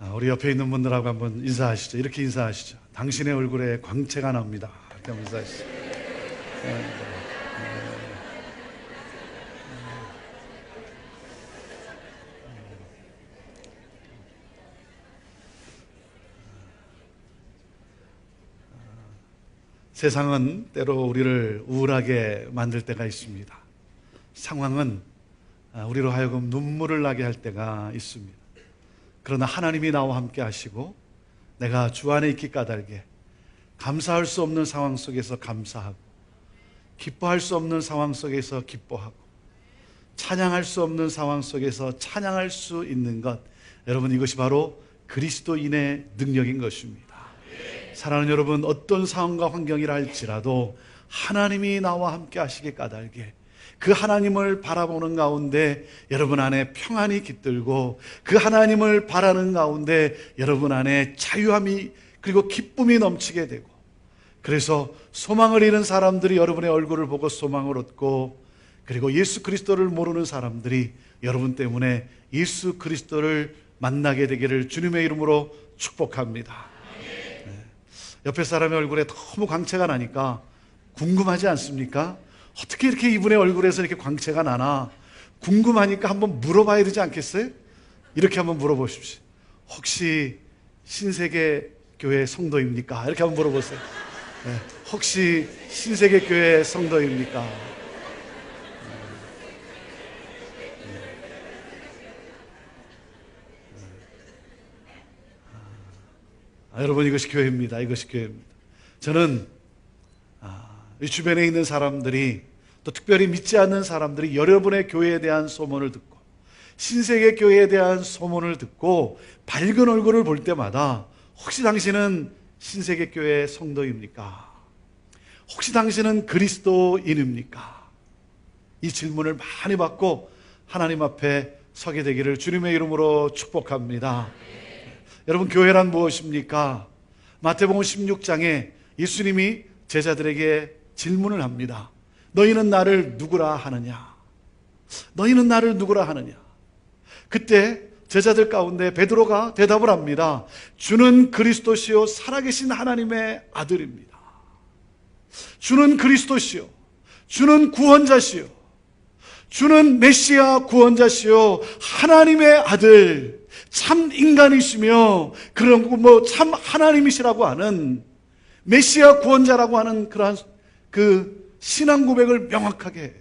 우리 옆에 있는 분들하고 한번 인사하시죠. 이렇게 인사하시죠. 당신의 얼굴에 광채가 납니다. 이렇게 한번 인사하시죠. 세상은 때로 우리를 우울하게 만들 때가 있습니다. 상황은 우리로 하여금 눈물을 나게 할 때가 있습니다. 그러나 하나님이 나와 함께 하시고 내가 주 안에 있기 까닭에 감사할 수 없는 상황 속에서 감사하고 기뻐할 수 없는 상황 속에서 기뻐하고 찬양할 수 없는 상황 속에서 찬양할 수 있는 것, 여러분, 이것이 바로 그리스도인의 능력인 것입니다. 사랑하는 여러분, 어떤 상황과 환경이라 할지라도 하나님이 나와 함께 하시기 까닭에 그 하나님을 바라보는 가운데 여러분 안에 평안이 깃들고 그 하나님을 바라는 가운데 여러분 안에 자유함이 그리고 기쁨이 넘치게 되고, 그래서 소망을 잃은 사람들이 여러분의 얼굴을 보고 소망을 얻고, 그리고 예수 그리스도를 모르는 사람들이 여러분 때문에 예수 그리스도를 만나게 되기를 주님의 이름으로 축복합니다. 옆에 사람의 얼굴에 너무 광채가 나니까 궁금하지 않습니까? 어떻게 이렇게 이분의 얼굴에서 이렇게 광채가 나나 궁금하니까 한번 물어봐야 되지 않겠어요? 이렇게 한번 물어보십시오. 혹시 신세계교회 성도입니까? 이렇게 한번 물어보세요. 네. 혹시 신세계교회 성도입니까? 여러분, 이것이 교회입니다. 이것이 교회입니다. 저는 이 주변에 있는 사람들이, 또 특별히 믿지 않는 사람들이 여러분의 교회에 대한 소문을 듣고 신세계 교회에 대한 소문을 듣고 밝은 얼굴을 볼 때마다 혹시 당신은 신세계 교회 성도입니까? 혹시 당신은 그리스도인입니까? 이 질문을 많이 받고 하나님 앞에 서게 되기를 주님의 이름으로 축복합니다. 여러분, 교회란 무엇입니까? 마태복음 16장에 예수님이 제자들에게 질문을 합니다. 너희는 나를 누구라 하느냐? 너희는 나를 누구라 하느냐? 그때 제자들 가운데 베드로가 대답을 합니다. 주는 그리스도시요 살아계신 하나님의 아들입니다. 주는 그리스도시요, 주는 구원자시요, 주는 메시아 구원자시요 하나님의 아들, 참 인간이시며 그런 참 하나님이시라고 하는 메시아 구원자라고 하는 그러한 그 신앙 고백을 명확하게 해요.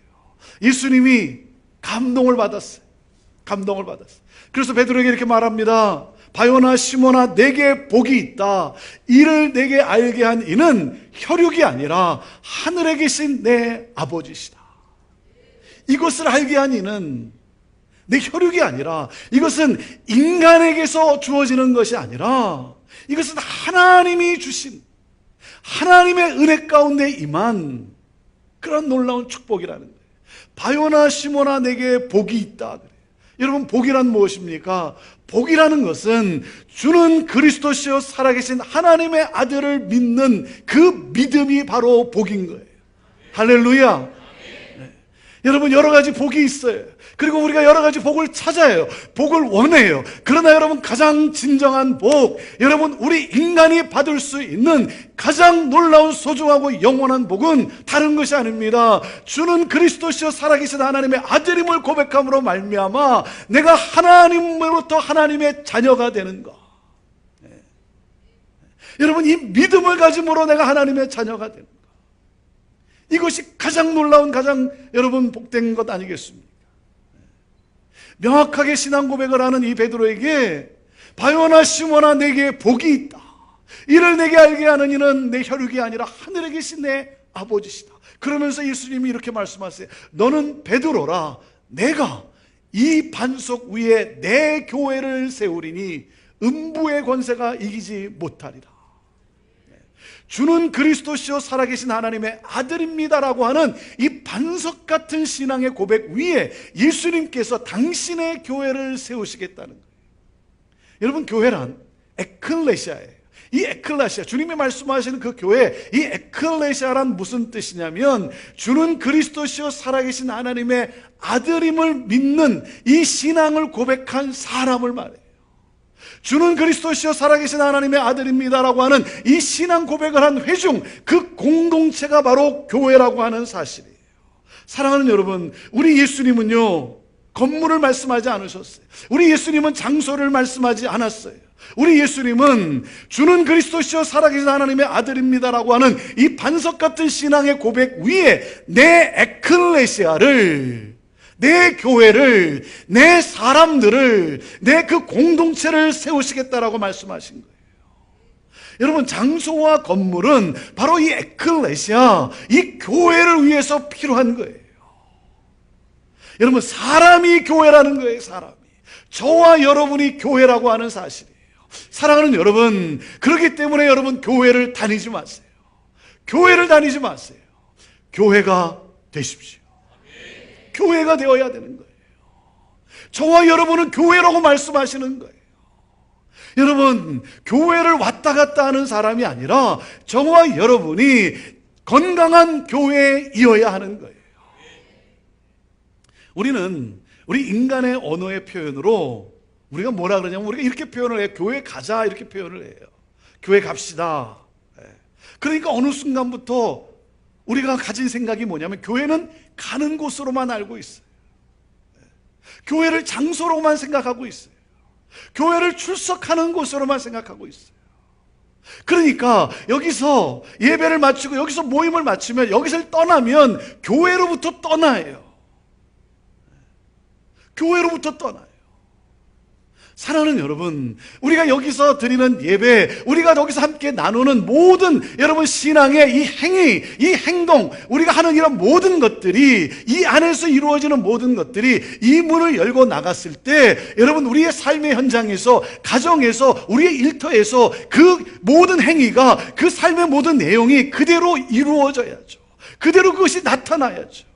예수님이 감동을 받았어요. 감동을 받았어요. 그래서 베드로에게 이렇게 말합니다. 바요나 시몬아, 내게 복이 있다. 이를 내게 알게 한 이는 혈육이 아니라 하늘에 계신 내 아버지시다. 이것을 알게 한 이는 내 혈육이 아니라, 이것은 인간에게서 주어지는 것이 아니라 이것은 하나님이 주신 하나님의 은혜 가운데 임한 그런 놀라운 축복이라는 거예요. 바요나 시몬아, 내게 복이 있다 그래요. 여러분, 복이란 무엇입니까? 복이라는 것은 주는 그리스도시요 살아계신 하나님의 아들을 믿는 그 믿음이 바로 복인 거예요. 할렐루야. 네. 여러분, 여러 가지 복이 있어요. 그리고 우리가 여러 가지 복을 찾아요. 복을 원해요. 그러나 여러분, 가장 진정한 복, 여러분, 우리 인간이 받을 수 있는 가장 놀라운 소중하고 영원한 복은 다른 것이 아닙니다. 주는 그리스도시요 살아계신 하나님의 아들임을 고백함으로 말미암아 내가 하나님으로부터 하나님의 자녀가 되는 것. 네. 여러분, 이 믿음을 가짐으로 내가 하나님의 자녀가 되는 것, 이것이 가장 놀라운, 가장 여러분 복된 것 아니겠습니까? 명확하게 신앙 고백을 하는 이 베드로에게 바요나 시몬아, 내게 복이 있다. 이를 내게 알게 하는 이는 내 혈육이 아니라 하늘에 계신 내 아버지시다. 그러면서 예수님이 이렇게 말씀하세요. 너는 베드로라. 내가 이 반석 위에 내 교회를 세우리니 음부의 권세가 이기지 못하리라. 주는 그리스도시요 살아계신 하나님의 아들입니다라고 하는 이 반석 같은 신앙의 고백 위에 예수님께서 당신의 교회를 세우시겠다는 거예요. 여러분, 교회란 에클레시아예요. 이 에클레시아, 주님이 말씀하시는 그 교회, 이 에클레시아란 무슨 뜻이냐면 주는 그리스도시요 살아계신 하나님의 아들임을 믿는 이 신앙을 고백한 사람을 말해요. 주는 그리스도시요 살아계신 하나님의 아들입니다라고 하는 이 신앙 고백을 한 회중, 그 공동체가 바로 교회라고 하는 사실이에요. 사랑하는 여러분, 우리 예수님은요 건물을 말씀하지 않으셨어요. 우리 예수님은 장소를 말씀하지 않았어요. 우리 예수님은 주는 그리스도시요 살아계신 하나님의 아들입니다라고 하는 이 반석 같은 신앙의 고백 위에 내 에클레시아를, 내 교회를, 내 사람들을, 내 그 공동체를 세우시겠다라고 말씀하신 거예요. 여러분, 장소와 건물은 바로 이 에클레시아, 이 교회를 위해서 필요한 거예요. 여러분, 사람이 교회라는 거예요. 사람이. 저와 여러분이 교회라고 하는 사실이에요. 사랑하는 여러분, 그렇기 때문에 여러분 교회를 다니지 마세요. 교회를 다니지 마세요. 교회가 되십시오. 교회가 되어야 되는 거예요. 저와 여러분은 교회라고 말씀하시는 거예요. 여러분, 교회를 왔다 갔다 하는 사람이 아니라 저와 여러분이 건강한 교회이어야 하는 거예요. 우리 인간의 언어의 표현으로 우리가 뭐라 그러냐면 우리가 이렇게 표현을 해요. 교회 가자 이렇게 표현을 해요. 교회 갑시다. 그러니까 어느 순간부터 우리가 가진 생각이 뭐냐면 교회는 가는 곳으로만 알고 있어요. 교회를 장소로만 생각하고 있어요. 교회를 출석하는 곳으로만 생각하고 있어요. 그러니까 여기서 예배를 마치고 여기서 모임을 마치면 여기서 떠나면 교회로부터 떠나요. 교회로부터 떠나요. 사랑하는 여러분, 우리가 여기서 드리는 예배, 우리가 여기서 함께 나누는 모든 여러분 신앙의 이 행위, 이 행동, 우리가 하는 이런 모든 것들이, 이 안에서 이루어지는 모든 것들이 이 문을 열고 나갔을 때 여러분 우리의 삶의 현장에서, 가정에서, 우리의 일터에서 그 모든 행위가, 그 삶의 모든 내용이 그대로 이루어져야죠. 그대로 그것이 나타나야죠.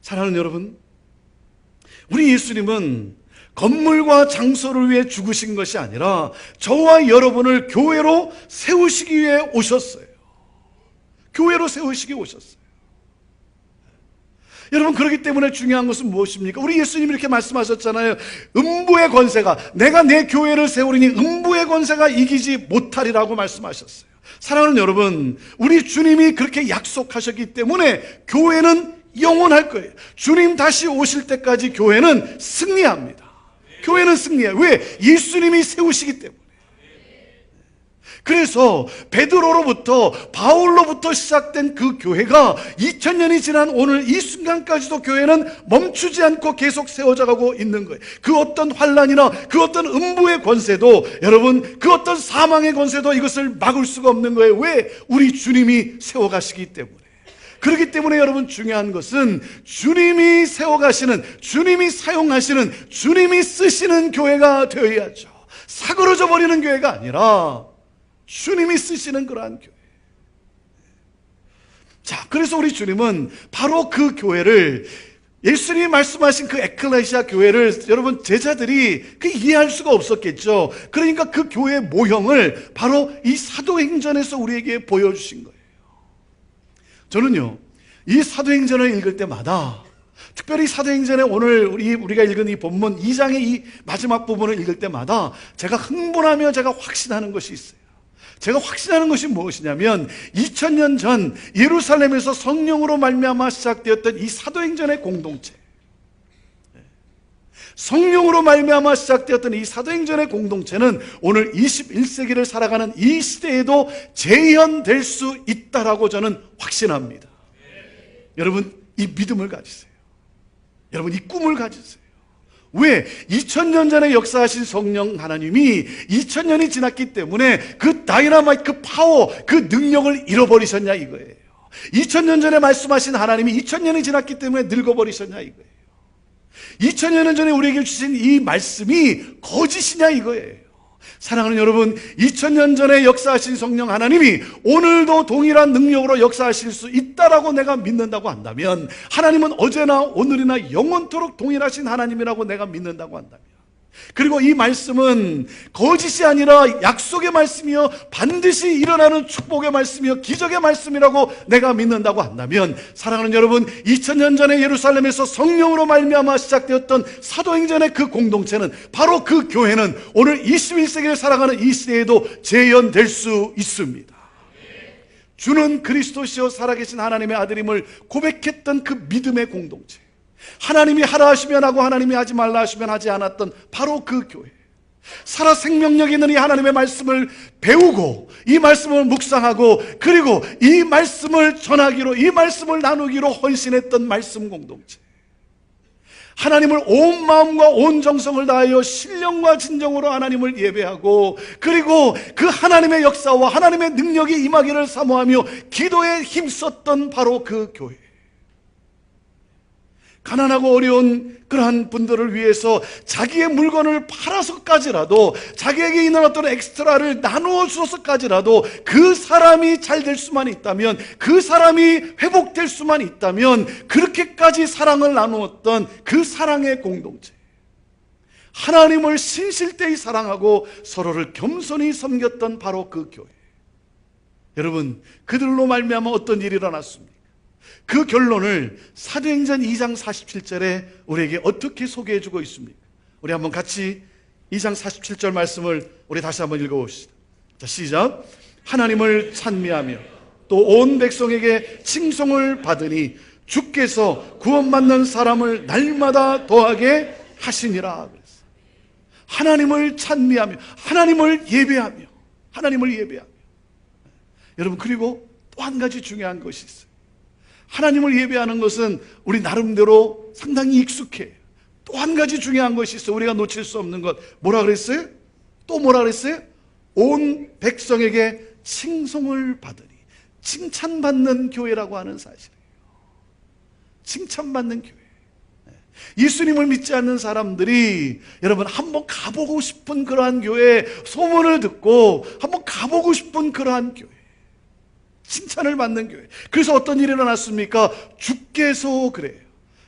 사랑하는 여러분, 우리 예수님은 건물과 장소를 위해 죽으신 것이 아니라 저와 여러분을 교회로 세우시기 위해 오셨어요. 교회로 세우시기 위해 오셨어요. 여러분, 그렇기 때문에 중요한 것은 무엇입니까? 우리 예수님이 이렇게 말씀하셨잖아요. 음부의 권세가, 내가 내 교회를 세우리니 음부의 권세가 이기지 못하리라고 말씀하셨어요. 사랑하는 여러분, 우리 주님이 그렇게 약속하셨기 때문에 교회는 영원할 거예요. 주님 다시 오실 때까지 교회는 승리합니다. 교회는 승리해요. 왜? 예수님이 세우시기 때문에. 그래서 베드로로부터, 바울로부터 시작된 그 교회가 2000년이 지난 오늘 이 순간까지도 교회는 멈추지 않고 계속 세워져 가고 있는 거예요. 그 어떤 환난이나 그 어떤 음부의 권세도, 여러분, 그 어떤 사망의 권세도 이것을 막을 수가 없는 거예요. 왜? 우리 주님이 세워가시기 때문에. 그렇기 때문에 여러분, 중요한 것은 주님이 세워가시는, 주님이 사용하시는, 주님이 쓰시는 교회가 되어야죠. 사그러져 버리는 교회가 아니라 주님이 쓰시는 그러한 교회. 자, 그래서 우리 주님은 바로 그 교회를, 예수님이 말씀하신 그 에클레시아 교회를 여러분 제자들이 그 이해할 수가 없었겠죠. 그러니까 그 교회의 모형을 바로 이 사도행전에서 우리에게 보여주신 거예요. 저는요, 이 사도행전을 읽을 때마다, 특별히 사도행전에 오늘 우리가 읽은 이 본문 2장의 이 마지막 부분을 읽을 때마다 제가 흥분하며 제가 확신하는 것이 있어요. 제가 확신하는 것이 무엇이냐면 2000년 전 예루살렘에서 성령으로 말미암아 시작되었던 이 사도행전의 공동체, 성령으로 말미암아 시작되었던 이 사도행전의 공동체는 오늘 21세기를 살아가는 이 시대에도 재현될 수 있다라고 저는 확신합니다. 여러분, 이 믿음을 가지세요. 여러분, 이 꿈을 가지세요. 왜? 2000년 전에 역사하신 성령 하나님이 2000년이 지났기 때문에 그 다이나마이트, 그 파워, 그 능력을 잃어버리셨냐 이거예요. 2000년 전에 말씀하신 하나님이 2000년이 지났기 때문에 늙어버리셨냐 이거예요. 2000년 전에 우리에게 주신 이 말씀이 거짓이냐 이거예요. 사랑하는 여러분, 2000년 전에 역사하신 성령 하나님이 오늘도 동일한 능력으로 역사하실 수 있다라고 내가 믿는다고 한다면, 하나님은 어제나 오늘이나 영원토록 동일하신 하나님이라고 내가 믿는다고 한다면, 그리고 이 말씀은 거짓이 아니라 약속의 말씀이요 반드시 일어나는 축복의 말씀이요 기적의 말씀이라고 내가 믿는다고 한다면, 사랑하는 여러분, 2000년 전에 예루살렘에서 성령으로 말미암아 시작되었던 사도행전의 그 공동체는, 바로 그 교회는 오늘 21세기를 살아가는 이 시대에도 재현될 수 있습니다. 주는 그리스도시요 살아계신 하나님의 아들임을 고백했던 그 믿음의 공동체, 하나님이 하라 하시면 하고 하나님이 하지 말라 하시면 하지 않았던 바로 그 교회, 살아 생명력 있는 이 하나님의 말씀을 배우고 이 말씀을 묵상하고 그리고 이 말씀을 전하기로, 이 말씀을 나누기로 헌신했던 말씀 공동체, 하나님을 온 마음과 온 정성을 다하여 신령과 진정으로 하나님을 예배하고 그리고 그 하나님의 역사와 하나님의 능력이 임하기를 사모하며 기도에 힘썼던 바로 그 교회, 가난하고 어려운 그러한 분들을 위해서 자기의 물건을 팔아서까지라도, 자기에게 있는 어떤 엑스트라를 나누어 주어서까지라도 그 사람이 잘 될 수만 있다면, 그 사람이 회복될 수만 있다면 그렇게까지 사랑을 나누었던 그 사랑의 공동체, 하나님을 신실되이 사랑하고 서로를 겸손히 섬겼던 바로 그 교회. 여러분, 그들로 말미암아 어떤 일이 일어났습니까? 그 결론을 사도행전 2장 47절에 우리에게 어떻게 소개해주고 있습니까? 우리 한번 같이 2장 47절 말씀을 우리 다시 한번 읽어봅시다. 자, 시작. 하나님을 찬미하며 또 온 백성에게 칭송을 받으니 주께서 구원받는 사람을 날마다 더하게 하시니라. 그랬어요. 하나님을 찬미하며, 하나님을 예배하며, 하나님을 예배하며. 여러분, 그리고 또 한 가지 중요한 것이 있어요. 하나님을 예배하는 것은 우리 나름대로 상당히 익숙해요. 또 한 가지 중요한 것이 있어요. 우리가 놓칠 수 없는 것. 뭐라 그랬어요? 또 뭐라 그랬어요? 온 백성에게 칭송을 받으니, 칭찬받는 교회라고 하는 사실이에요. 칭찬받는 교회. 예수님을 믿지 않는 사람들이 여러분 한번 가보고 싶은 그러한 교회, 소문을 듣고 한번 가보고 싶은 그러한 교회, 칭찬을 받는 교회. 그래서 어떤 일이 일어났습니까? 주께서 그래요.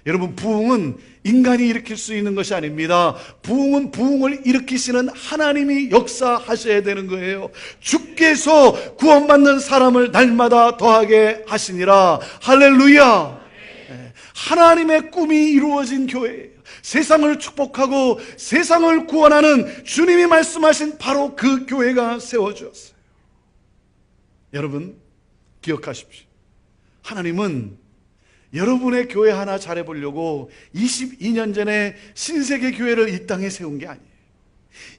여러분, 부흥은 인간이 일으킬 수 있는 것이 아닙니다. 부흥은 부흥을 일으키시는 하나님이 역사하셔야 되는 거예요. 주께서 구원받는 사람을 날마다 더하게 하시니라. 할렐루야. 하나님의 꿈이 이루어진 교회예요. 세상을 축복하고 세상을 구원하는 주님이 말씀하신 바로 그 교회가 세워주었어요. 여러분, 기억하십시오. 하나님은 여러분의 교회 하나 잘해보려고 22년 전에 신세계 교회를 이 땅에 세운 게 아니에요.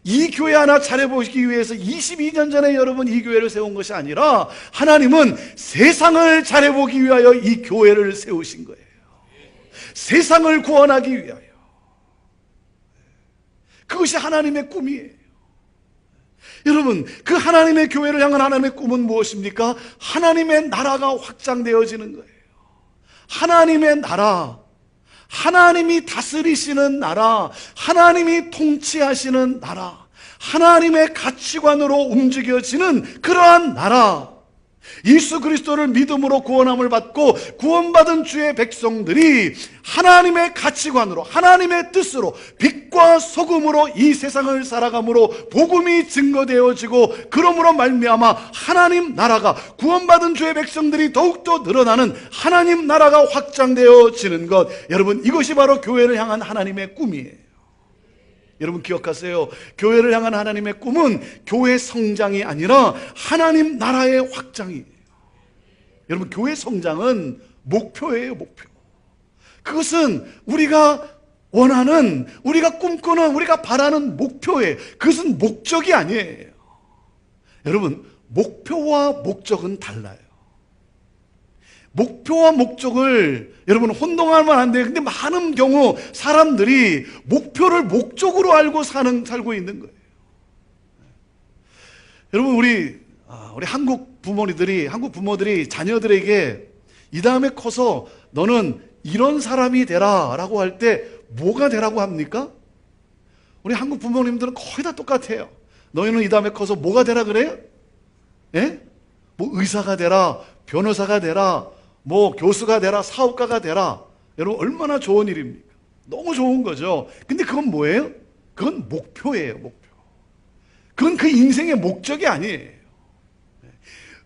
이 교회 하나 잘해보시기 위해서 22년 전에 여러분 이 교회를 세운 것이 아니라, 하나님은 세상을 잘해보기 위하여 이 교회를 세우신 거예요. 세상을 구원하기 위하여. 그것이 하나님의 꿈이에요. 여러분, 그 하나님의 교회를 향한 하나님의 꿈은 무엇입니까? 하나님의 나라가 확장되어지는 거예요. 하나님의 나라, 하나님이 다스리시는 나라, 하나님이 통치하시는 나라, 하나님의 가치관으로 움직여지는 그러한 나라, 예수 그리스도를 믿음으로 구원함을 받고 구원받은 주의 백성들이 하나님의 가치관으로, 하나님의 뜻으로, 빛과 소금으로 이 세상을 살아감으로 복음이 증거되어지고, 그러므로 말미암아 하나님 나라가, 구원받은 주의 백성들이 더욱더 늘어나는 하나님 나라가 확장되어지는 것, 여러분, 이것이 바로 교회를 향한 하나님의 꿈이에요. 여러분 기억하세요. 교회를 향한 하나님의 꿈은 교회 성장이 아니라 하나님 나라의 확장이에요. 여러분, 교회 성장은 목표예요, 목표. 그것은 우리가 원하는, 우리가 꿈꾸는, 우리가 바라는 목표예요. 그것은 목적이 아니에요. 여러분, 목표와 목적은 달라요. 목표와 목적을 여러분 혼동하면 안 돼요. 근데 많은 경우 사람들이 목표를 목적으로 알고 살고 있는 거예요. 여러분, 우리 한국 부모들이 자녀들에게 이 다음에 커서 너는 이런 사람이 되라 라고 할 때 뭐가 되라고 합니까? 우리 한국 부모님들은 거의 다 똑같아요. 너희는 이 다음에 커서 뭐가 되라 그래요? 예? 뭐 의사가 되라, 변호사가 되라, 뭐 교수가 되라, 사업가가 되라. 여러분, 얼마나 좋은 일입니까? 너무 좋은 거죠. 근데 그건 뭐예요? 그건 목표예요, 목표. 그건 그 인생의 목적이 아니에요.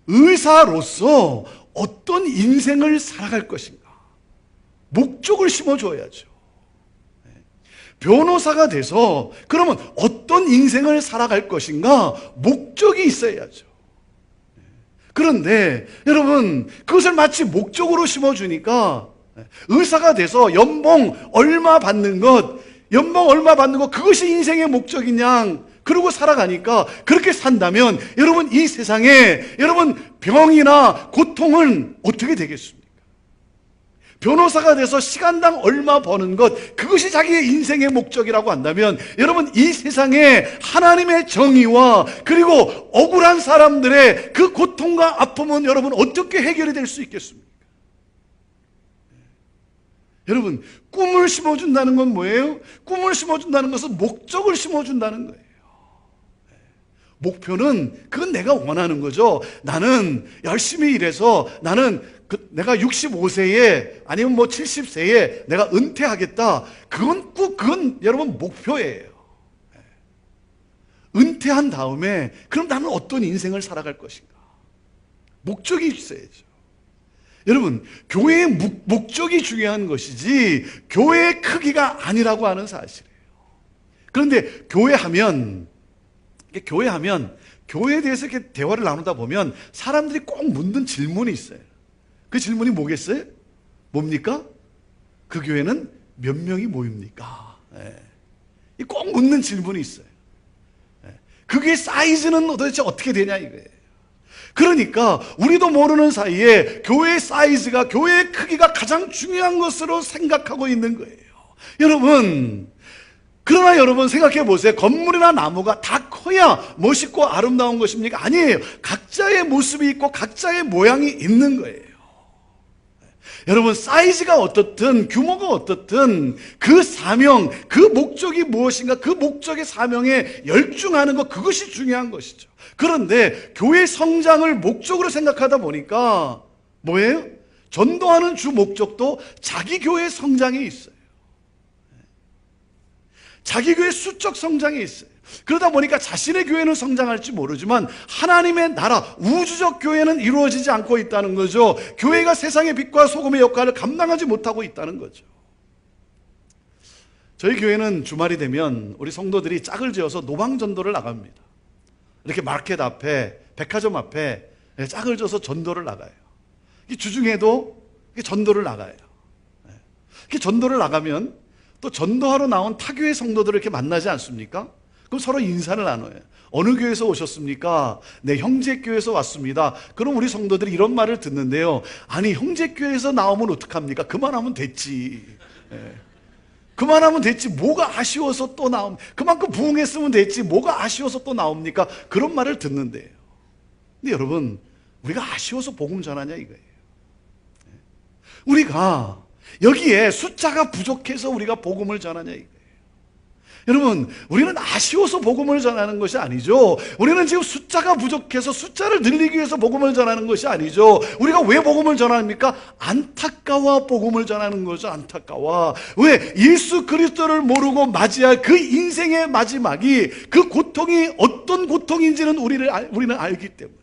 의사로서 어떤 인생을 살아갈 것인가, 목적을 심어줘야죠. 변호사가 돼서 그러면 어떤 인생을 살아갈 것인가, 목적이 있어야죠. 그런데 여러분, 그것을 마치 목적으로 심어주니까 의사가 돼서 연봉 얼마 받는 것, 그것이 인생의 목적이냐, 그러고 살아가니까, 그렇게 산다면 여러분, 이 세상에 여러분 병이나 고통은 어떻게 되겠습니까? 변호사가 돼서 시간당 얼마 버는 것, 그것이 자기의 인생의 목적이라고 한다면 여러분, 이 세상에 하나님의 정의와 그리고 억울한 사람들의 그 고통과 아픔은 여러분 어떻게 해결이 될 수 있겠습니까? 여러분, 꿈을 심어준다는 건 뭐예요? 꿈을 심어준다는 것은 목적을 심어준다는 거예요. 목표는 그건 내가 원하는 거죠. 나는 열심히 일해서 내가 65세에 아니면 70세에 내가 은퇴하겠다. 그건 여러분 목표예요. 은퇴한 다음에 그럼 나는 어떤 인생을 살아갈 것인가? 목적이 있어야죠. 여러분, 교회의 목적이 중요한 것이지 교회의 크기가 아니라고 하는 사실이에요. 그런데 교회에 대해서 이렇게 대화를 나누다 보면 사람들이 꼭 묻는 질문이 있어요. 그 질문이 뭐겠어요? 뭡니까? 그 교회는 몇 명이 모입니까? 꼭 묻는 질문이 있어요. 그게 사이즈는 도대체 어떻게 되냐 이거예요. 그러니까 우리도 모르는 사이에 교회의 사이즈가, 교회의 크기가 가장 중요한 것으로 생각하고 있는 거예요. 그러나 여러분 생각해 보세요. 건물이나 나무가 다 커야 멋있고 아름다운 것입니까? 아니에요. 각자의 모습이 있고 각자의 모양이 있는 거예요. 여러분, 사이즈가 어떻든 규모가 어떻든 그 사명, 그 목적이 무엇인가, 그 목적의 사명에 열중하는 것, 그것이 중요한 것이죠. 그런데 교회 성장을 목적으로 생각하다 보니까 뭐예요? 전도하는 주 목적도 자기 교회 성장이 있어요. 자기 교회 수적 성장이 있어요. 그러다 보니까 자신의 교회는 성장할지 모르지만 하나님의 나라, 우주적 교회는 이루어지지 않고 있다는 거죠. 교회가 세상의 빛과 소금의 역할을 감당하지 못하고 있다는 거죠. 저희 교회는 주말이 되면 우리 성도들이 짝을 지어서 노방전도를 나갑니다. 이렇게 마켓 앞에, 백화점 앞에 짝을 지어서 전도를 나가요. 주중에도 전도를 나가요. 이렇게 전도를 나가면 또 전도하러 나온 타교회 성도들을 이렇게 만나지 않습니까? 그럼 서로 인사를 나눠요. 어느 교회에서 오셨습니까? 네, 형제교회에서 왔습니다. 그럼 우리 성도들이 이런 말을 듣는데요. 아니, 형제교회에서 나오면 어떡합니까? 그만하면 됐지. 그만하면 됐지. 뭐가 아쉬워서 또 나옵니까? 그만큼 부흥했으면 됐지. 뭐가 아쉬워서 또 나옵니까? 그런 말을 듣는데요. 근데 여러분, 우리가 아쉬워서 복음 전하냐 이거예요. 우리가 여기에 숫자가 부족해서 우리가 복음을 전하냐 이거예요. 여러분, 우리는 아쉬워서 복음을 전하는 것이 아니죠. 우리는 지금 숫자가 부족해서 숫자를 늘리기 위해서 복음을 전하는 것이 아니죠. 우리가 왜 복음을 전합니까? 안타까워 복음을 전하는 거죠. 안타까워. 왜? 예수 그리스도를 모르고 맞이할 그 인생의 마지막이, 그 고통이 어떤 고통인지는 우리는 알기 때문에,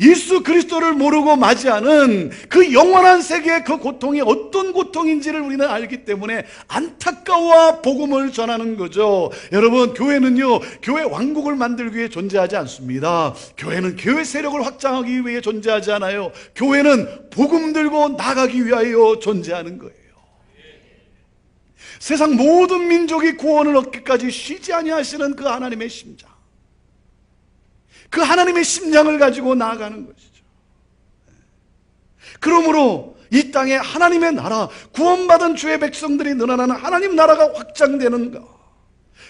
예수 그리스도를 모르고 맞이하는 그 영원한 세계의 그 고통이 어떤 고통인지를 우리는 알기 때문에 안타까워 복음을 전하는 거죠. 여러분, 교회는요, 교회 왕국을 만들기 위해 존재하지 않습니다. 교회는 교회 세력을 확장하기 위해 존재하지 않아요. 교회는 복음 들고 나가기 위하여 존재하는 거예요. 세상 모든 민족이 구원을 얻기까지 쉬지 아니하시는 그 하나님의 심장, 그 하나님의 심장을 가지고 나아가는 것이죠. 그러므로 이 땅에 하나님의 나라, 구원받은 주의 백성들이 늘어나는 하나님 나라가 확장되는 것,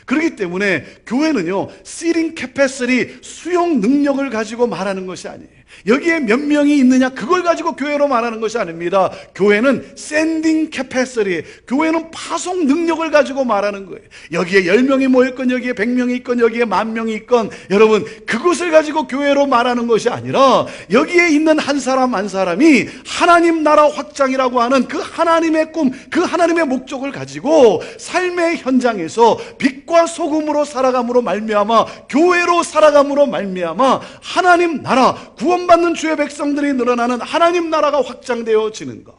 그렇기 때문에 교회는요, seating capacity, 수용 능력을 가지고 말하는 것이 아니에요. 여기에 몇 명이 있느냐, 그걸 가지고 교회로 말하는 것이 아닙니다. 교회는 sending capacity, 교회는 파송 능력을 가지고 말하는 거예요. 여기에 10명이 모였건, 여기에 100명이 있건, 여기에 10,000명이 있건, 여러분, 그것을 가지고 교회로 말하는 것이 아니라, 여기에 있는 한 사람 한 사람이 하나님 나라 확장이라고 하는 그 하나님의 꿈, 그 하나님의 목적을 가지고 삶의 현장에서 빛과 소금으로 살아감으로 말미암아, 교회로 살아감으로 말미암아 하나님 나라, 구원받는 주의 백성들이 늘어나는 하나님 나라가 확장되어지는 것.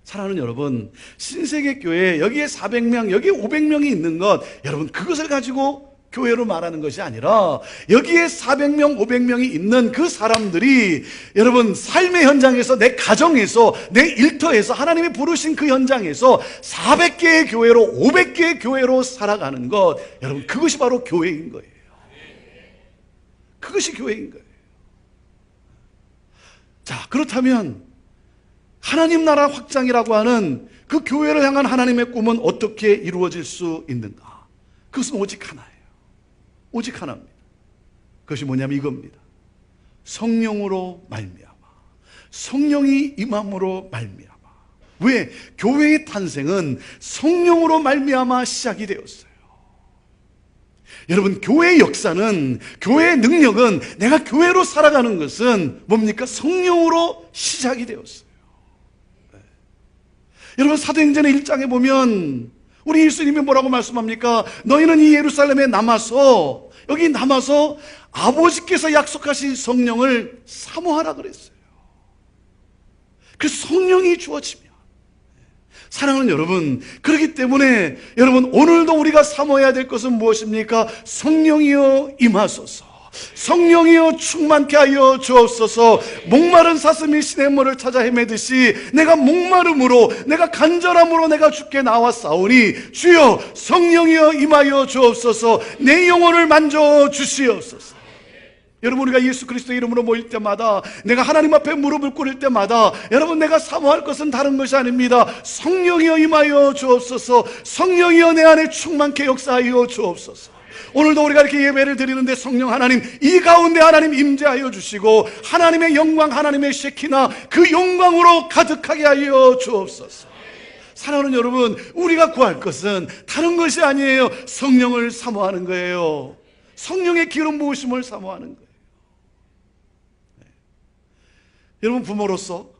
사랑하는 여러분, 신세계 교회 여기에 400명, 여기에 500명이 있는 것, 여러분 그것을 가지고 교회로 말하는 것이 아니라, 여기에 400명, 500명이 있는 그 사람들이 여러분 삶의 현장에서, 내 가정에서, 내 일터에서, 하나님이 부르신 그 현장에서 400개의 교회로, 500개의 교회로 살아가는 것, 여러분 그것이 바로 교회인 거예요. 그것이 교회인 거예요. 자, 그렇다면 하나님 나라 확장이라고 하는 그 교회를 향한 하나님의 꿈은 어떻게 이루어질 수 있는가? 그것은 오직 하나예요. 오직 하나입니다. 그것이 뭐냐면 이겁니다. 성령으로 말미암아, 성령이 임함으로 말미암아. 왜? 교회의 탄생은 성령으로 말미암아 시작이 되었어요. 여러분, 교회의 역사는, 교회의 능력은, 내가 교회로 살아가는 것은 뭡니까? 성령으로 시작이 되었어요. 네. 여러분, 사도행전의 1장에 보면 우리 예수님이 뭐라고 말씀합니까? 너희는 이 예루살렘에 남아서, 여기 남아서 아버지께서 약속하신 성령을 사모하라 그랬어요. 그 성령이 주어지면, 사랑하는 여러분, 그렇기 때문에 여러분 오늘도 우리가 사모해야 될 것은 무엇입니까? 성령이여 임하소서, 성령이여 충만케 하여 주옵소서. 목마른 사슴이 시냇물을 찾아 헤매듯이 내가 목마름으로, 내가 간절함으로 내가 주께 나왔사오니 주여 성령이여 임하여 주옵소서. 내 영혼을 만져 주시옵소서. 여러분, 우리가 예수 그리스도의 이름으로 모일 때마다, 내가 하나님 앞에 무릎을 꿇을 때마다, 여러분 내가 사모할 것은 다른 것이 아닙니다. 성령이여 임하여 주옵소서. 성령이여 내 안에 충만케 역사하여 주옵소서. 오늘도 우리가 이렇게 예배를 드리는데 성령 하나님, 이 가운데 하나님 임재하여 주시고 하나님의 영광, 하나님의 셰키나 그 영광으로 가득하게 하여 주옵소서. 사랑하는 여러분, 우리가 구할 것은 다른 것이 아니에요. 성령을 사모하는 거예요. 성령의 기름 부으심을 사모하는 거예요. 네. 여러분, 부모로서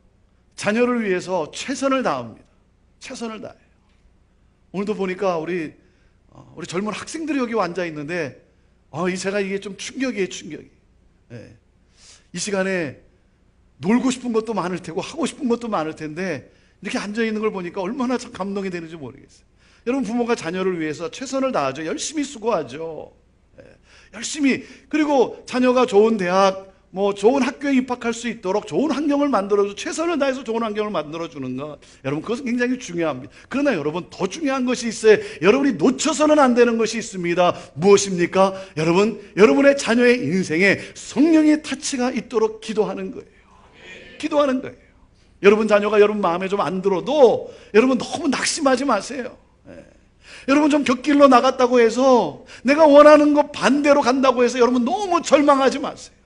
자녀를 위해서 최선을 다합니다. 최선을 다해요. 오늘도 보니까 우리 젊은 학생들이 여기 앉아 있는데, 제가 이게 좀 충격이에요, 충격이. 네. 이 시간에 놀고 싶은 것도 많을 테고 하고 싶은 것도 많을 텐데 이렇게 앉아 있는 걸 보니까 얼마나 참 감동이 되는지 모르겠어요. 여러분, 부모가 자녀를 위해서 최선을 다하죠. 열심히 수고하죠. 네. 열심히. 그리고 자녀가 좋은 대학, 좋은 학교에 입학할 수 있도록 좋은 환경을 만들어줘, 최선을 다해서 좋은 환경을 만들어주는 것, 여러분 그것은 굉장히 중요합니다. 그러나 여러분, 더 중요한 것이 있어요. 여러분이 놓쳐서는 안 되는 것이 있습니다. 무엇입니까? 여러분, 여러분의 자녀의 인생에 성령의 타치가 있도록 기도하는 거예요. 기도하는 거예요. 여러분 자녀가 여러분 마음에 좀 안 들어도 여러분 너무 낙심하지 마세요. 여러분, 좀 곁길로 나갔다고 해서 내가 원하는 것 반대로 간다고 해서 여러분 너무 절망하지 마세요.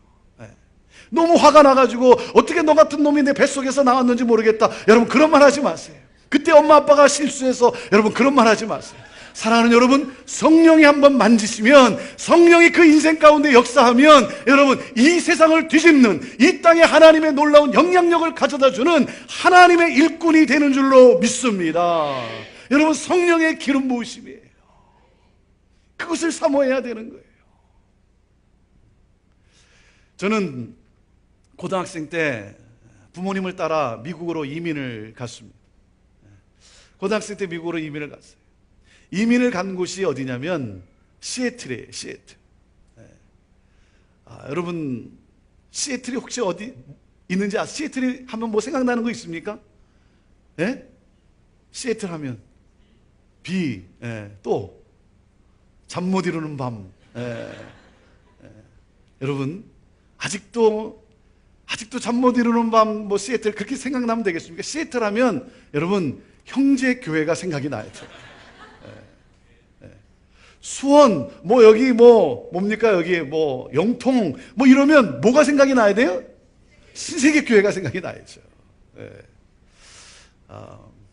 너무 화가 나가지고 어떻게 너 같은 놈이 내 뱃속에서 나왔는지 모르겠다, 여러분 그런 말 하지 마세요. 그때 엄마 아빠가 실수해서 여러분 그런 말 하지 마세요. 사랑하는 여러분, 성령이 한번 만지시면, 성령이 그 인생 가운데 역사하면 여러분 이 세상을 뒤집는, 이 땅에 하나님의 놀라운 영향력을 가져다주는 하나님의 일꾼이 되는 줄로 믿습니다. 여러분, 성령의 기름 부으심이에요. 그것을 사모해야 되는 거예요. 저는 고등학생 때 부모님을 따라 미국으로 이민을 갔습니다. 고등학생 때 미국으로 이민을 갔어요. 이민을 간 곳이 어디냐면 시애틀이에요. 시애틀. 여러분, 시애틀이 혹시 어디 있는지 시애틀이 하면 뭐 생각나는 거 있습니까? 네? 시애틀 하면 비, 또 잠 못 이루는 밤. 여러분, 아직도 잠 못 이루는 밤, 시애틀 그렇게 생각나면 되겠습니까? 시애틀 하면 여러분 형제 교회가 생각이 나야 돼요. 수원, 뭐 여기 뭐 뭡니까? 여기 뭐 영통 뭐 이러면 뭐가 생각이 나야 돼요? 신세계교회가 생각이 나야죠. 예.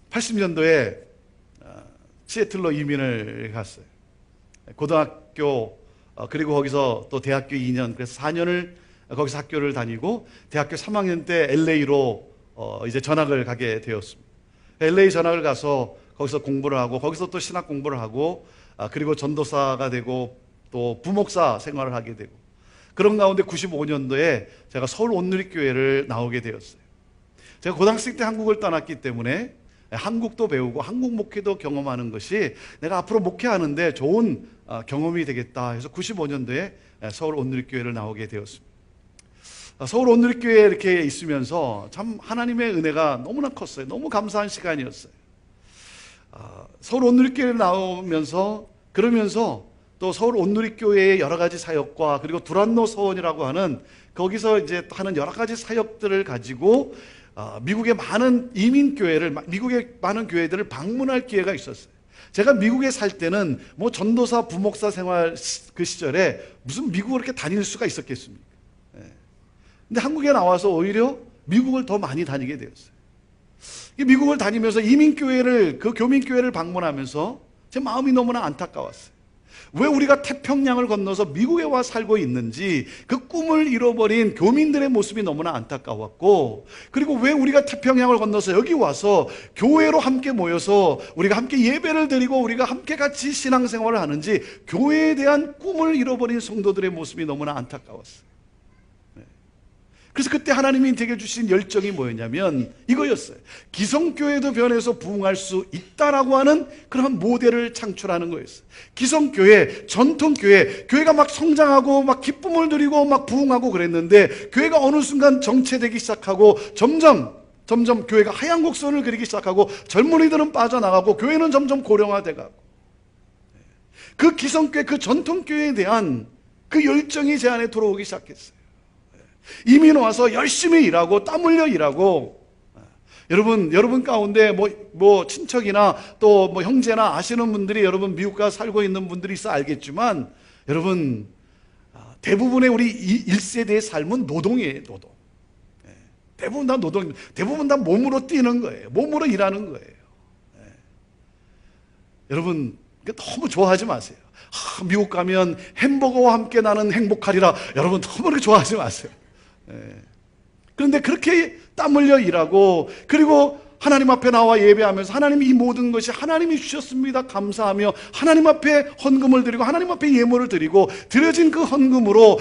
80년도에 시애틀로 이민을 갔어요. 고등학교 그리고 거기서 또 대학교 2년, 그래서 4년을 거기서 학교를 다니고 대학교 3학년 때 LA로 이제 전학을 가게 되었습니다. LA 전학을 가서 거기서 공부를 하고 거기서 또 신학 공부를 하고 그리고 전도사가 되고 또 부목사 생활을 하게 되고 그런 가운데 95년도에 제가 서울 온누리교회를 나오게 되었어요. 제가 고등학생 때 한국을 떠났기 때문에 한국도 배우고 한국 목회도 경험하는 것이 내가 앞으로 목회하는데 좋은 경험이 되겠다 해서 95년도에 서울 온누리교회를 나오게 되었습니다. 서울 온누리교회에 이렇게 있으면서 참 하나님의 은혜가 너무나 컸어요. 너무 감사한 시간이었어요. 서울 온누리교회를 나오면서 그러면서 또 서울 온누리교회의 여러 가지 사역과 그리고 두란노 서원이라고 하는 거기서 이제 하는 여러 가지 사역들을 가지고 미국의 많은 이민교회를, 미국의 많은 교회들을 방문할 기회가 있었어요. 제가 미국에 살 때는 뭐 전도사, 부목사 생활 그 시절에 무슨 미국을 이렇게 다닐 수가 있었겠습니까? 근데 한국에 나와서 오히려 미국을 더 많이 다니게 되었어요. 미국을 다니면서 이민교회를, 그 교민교회를 방문하면서 제 마음이 너무나 안타까웠어요. 왜 우리가 태평양을 건너서 미국에 와 살고 있는지 그 꿈을 잃어버린 교민들의 모습이 너무나 안타까웠고, 그리고 왜 우리가 태평양을 건너서 여기 와서 교회로 함께 모여서 우리가 함께 예배를 드리고 우리가 함께 같이 신앙생활을 하는지 교회에 대한 꿈을 잃어버린 성도들의 모습이 너무나 안타까웠어요. 그래서 그때 하나님이 제게 주신 열정이 뭐였냐면 이거였어요. 기성교회도 변해서 부흥할 수 있다라고 하는 그런 모델을 창출하는 거였어요. 기성교회, 전통교회, 교회가 막 성장하고 막 기쁨을 누리고 막 부흥하고 그랬는데 교회가 어느 순간 정체되기 시작하고 점점 교회가 하얀 곡선을 그리기 시작하고 젊은이들은 빠져나가고 교회는 점점 고령화돼가고, 그 기성교회, 그 전통교회에 대한 그 열정이 제 안에 들어오기 시작했어요. 이민 와서 열심히 일하고 땀 흘려 일하고, 여러분 가운데 뭐 친척이나 또 뭐 형제나 아시는 분들이 여러분 미국 가 살고 있는 분들이 있어 알겠지만, 여러분 대부분의 우리 1세대의 삶은 노동이에요. 노동. 대부분 다 노동입니다. 대부분 다 몸으로 뛰는 거예요. 몸으로 일하는 거예요. 여러분 너무 좋아하지 마세요. 미국 가면 햄버거와 함께 나는 행복하리라. 여러분 너무 그렇게 좋아하지 마세요. 그런데 그렇게 땀 흘려 일하고, 그리고 하나님 앞에 나와 예배하면서 하나님이 이 모든 것이 하나님이 주셨습니다 감사하며 하나님 앞에 헌금을 드리고 하나님 앞에 예물을 드리고, 드려진 그 헌금으로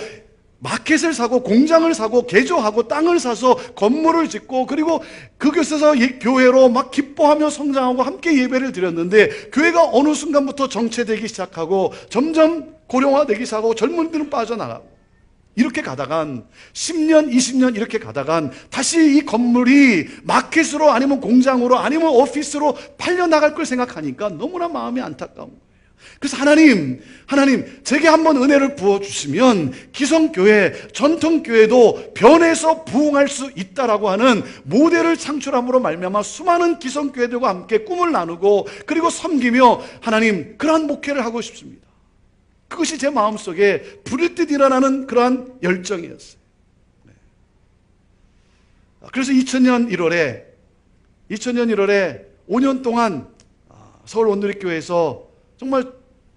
마켓을 사고 공장을 사고 개조하고 땅을 사서 건물을 짓고, 그리고 그곳에서 교회로 막 기뻐하며 성장하고 함께 예배를 드렸는데, 교회가 어느 순간부터 정체되기 시작하고 점점 고령화되기 시작하고 젊은이들은 빠져나가고, 이렇게 가다간 10년, 20년 이렇게 가다간 다시 이 건물이 마켓으로 아니면 공장으로 아니면 오피스로 팔려나갈 걸 생각하니까 너무나 마음이 안타까운 거예요. 그래서 하나님 제게 한번 은혜를 부어주시면 기성교회, 전통교회도 변해서 부흥할 수 있다라고 하는 모델을 창출함으로 말미암아 수많은 기성교회들과 함께 꿈을 나누고 그리고 섬기며 하나님 그러한 목회를 하고 싶습니다. 그것이 제 마음속에 불일 듯 일어나는 그러한 열정이었어요. 그래서 2000년 1월에 5년 동안 서울 온누리교회에서 정말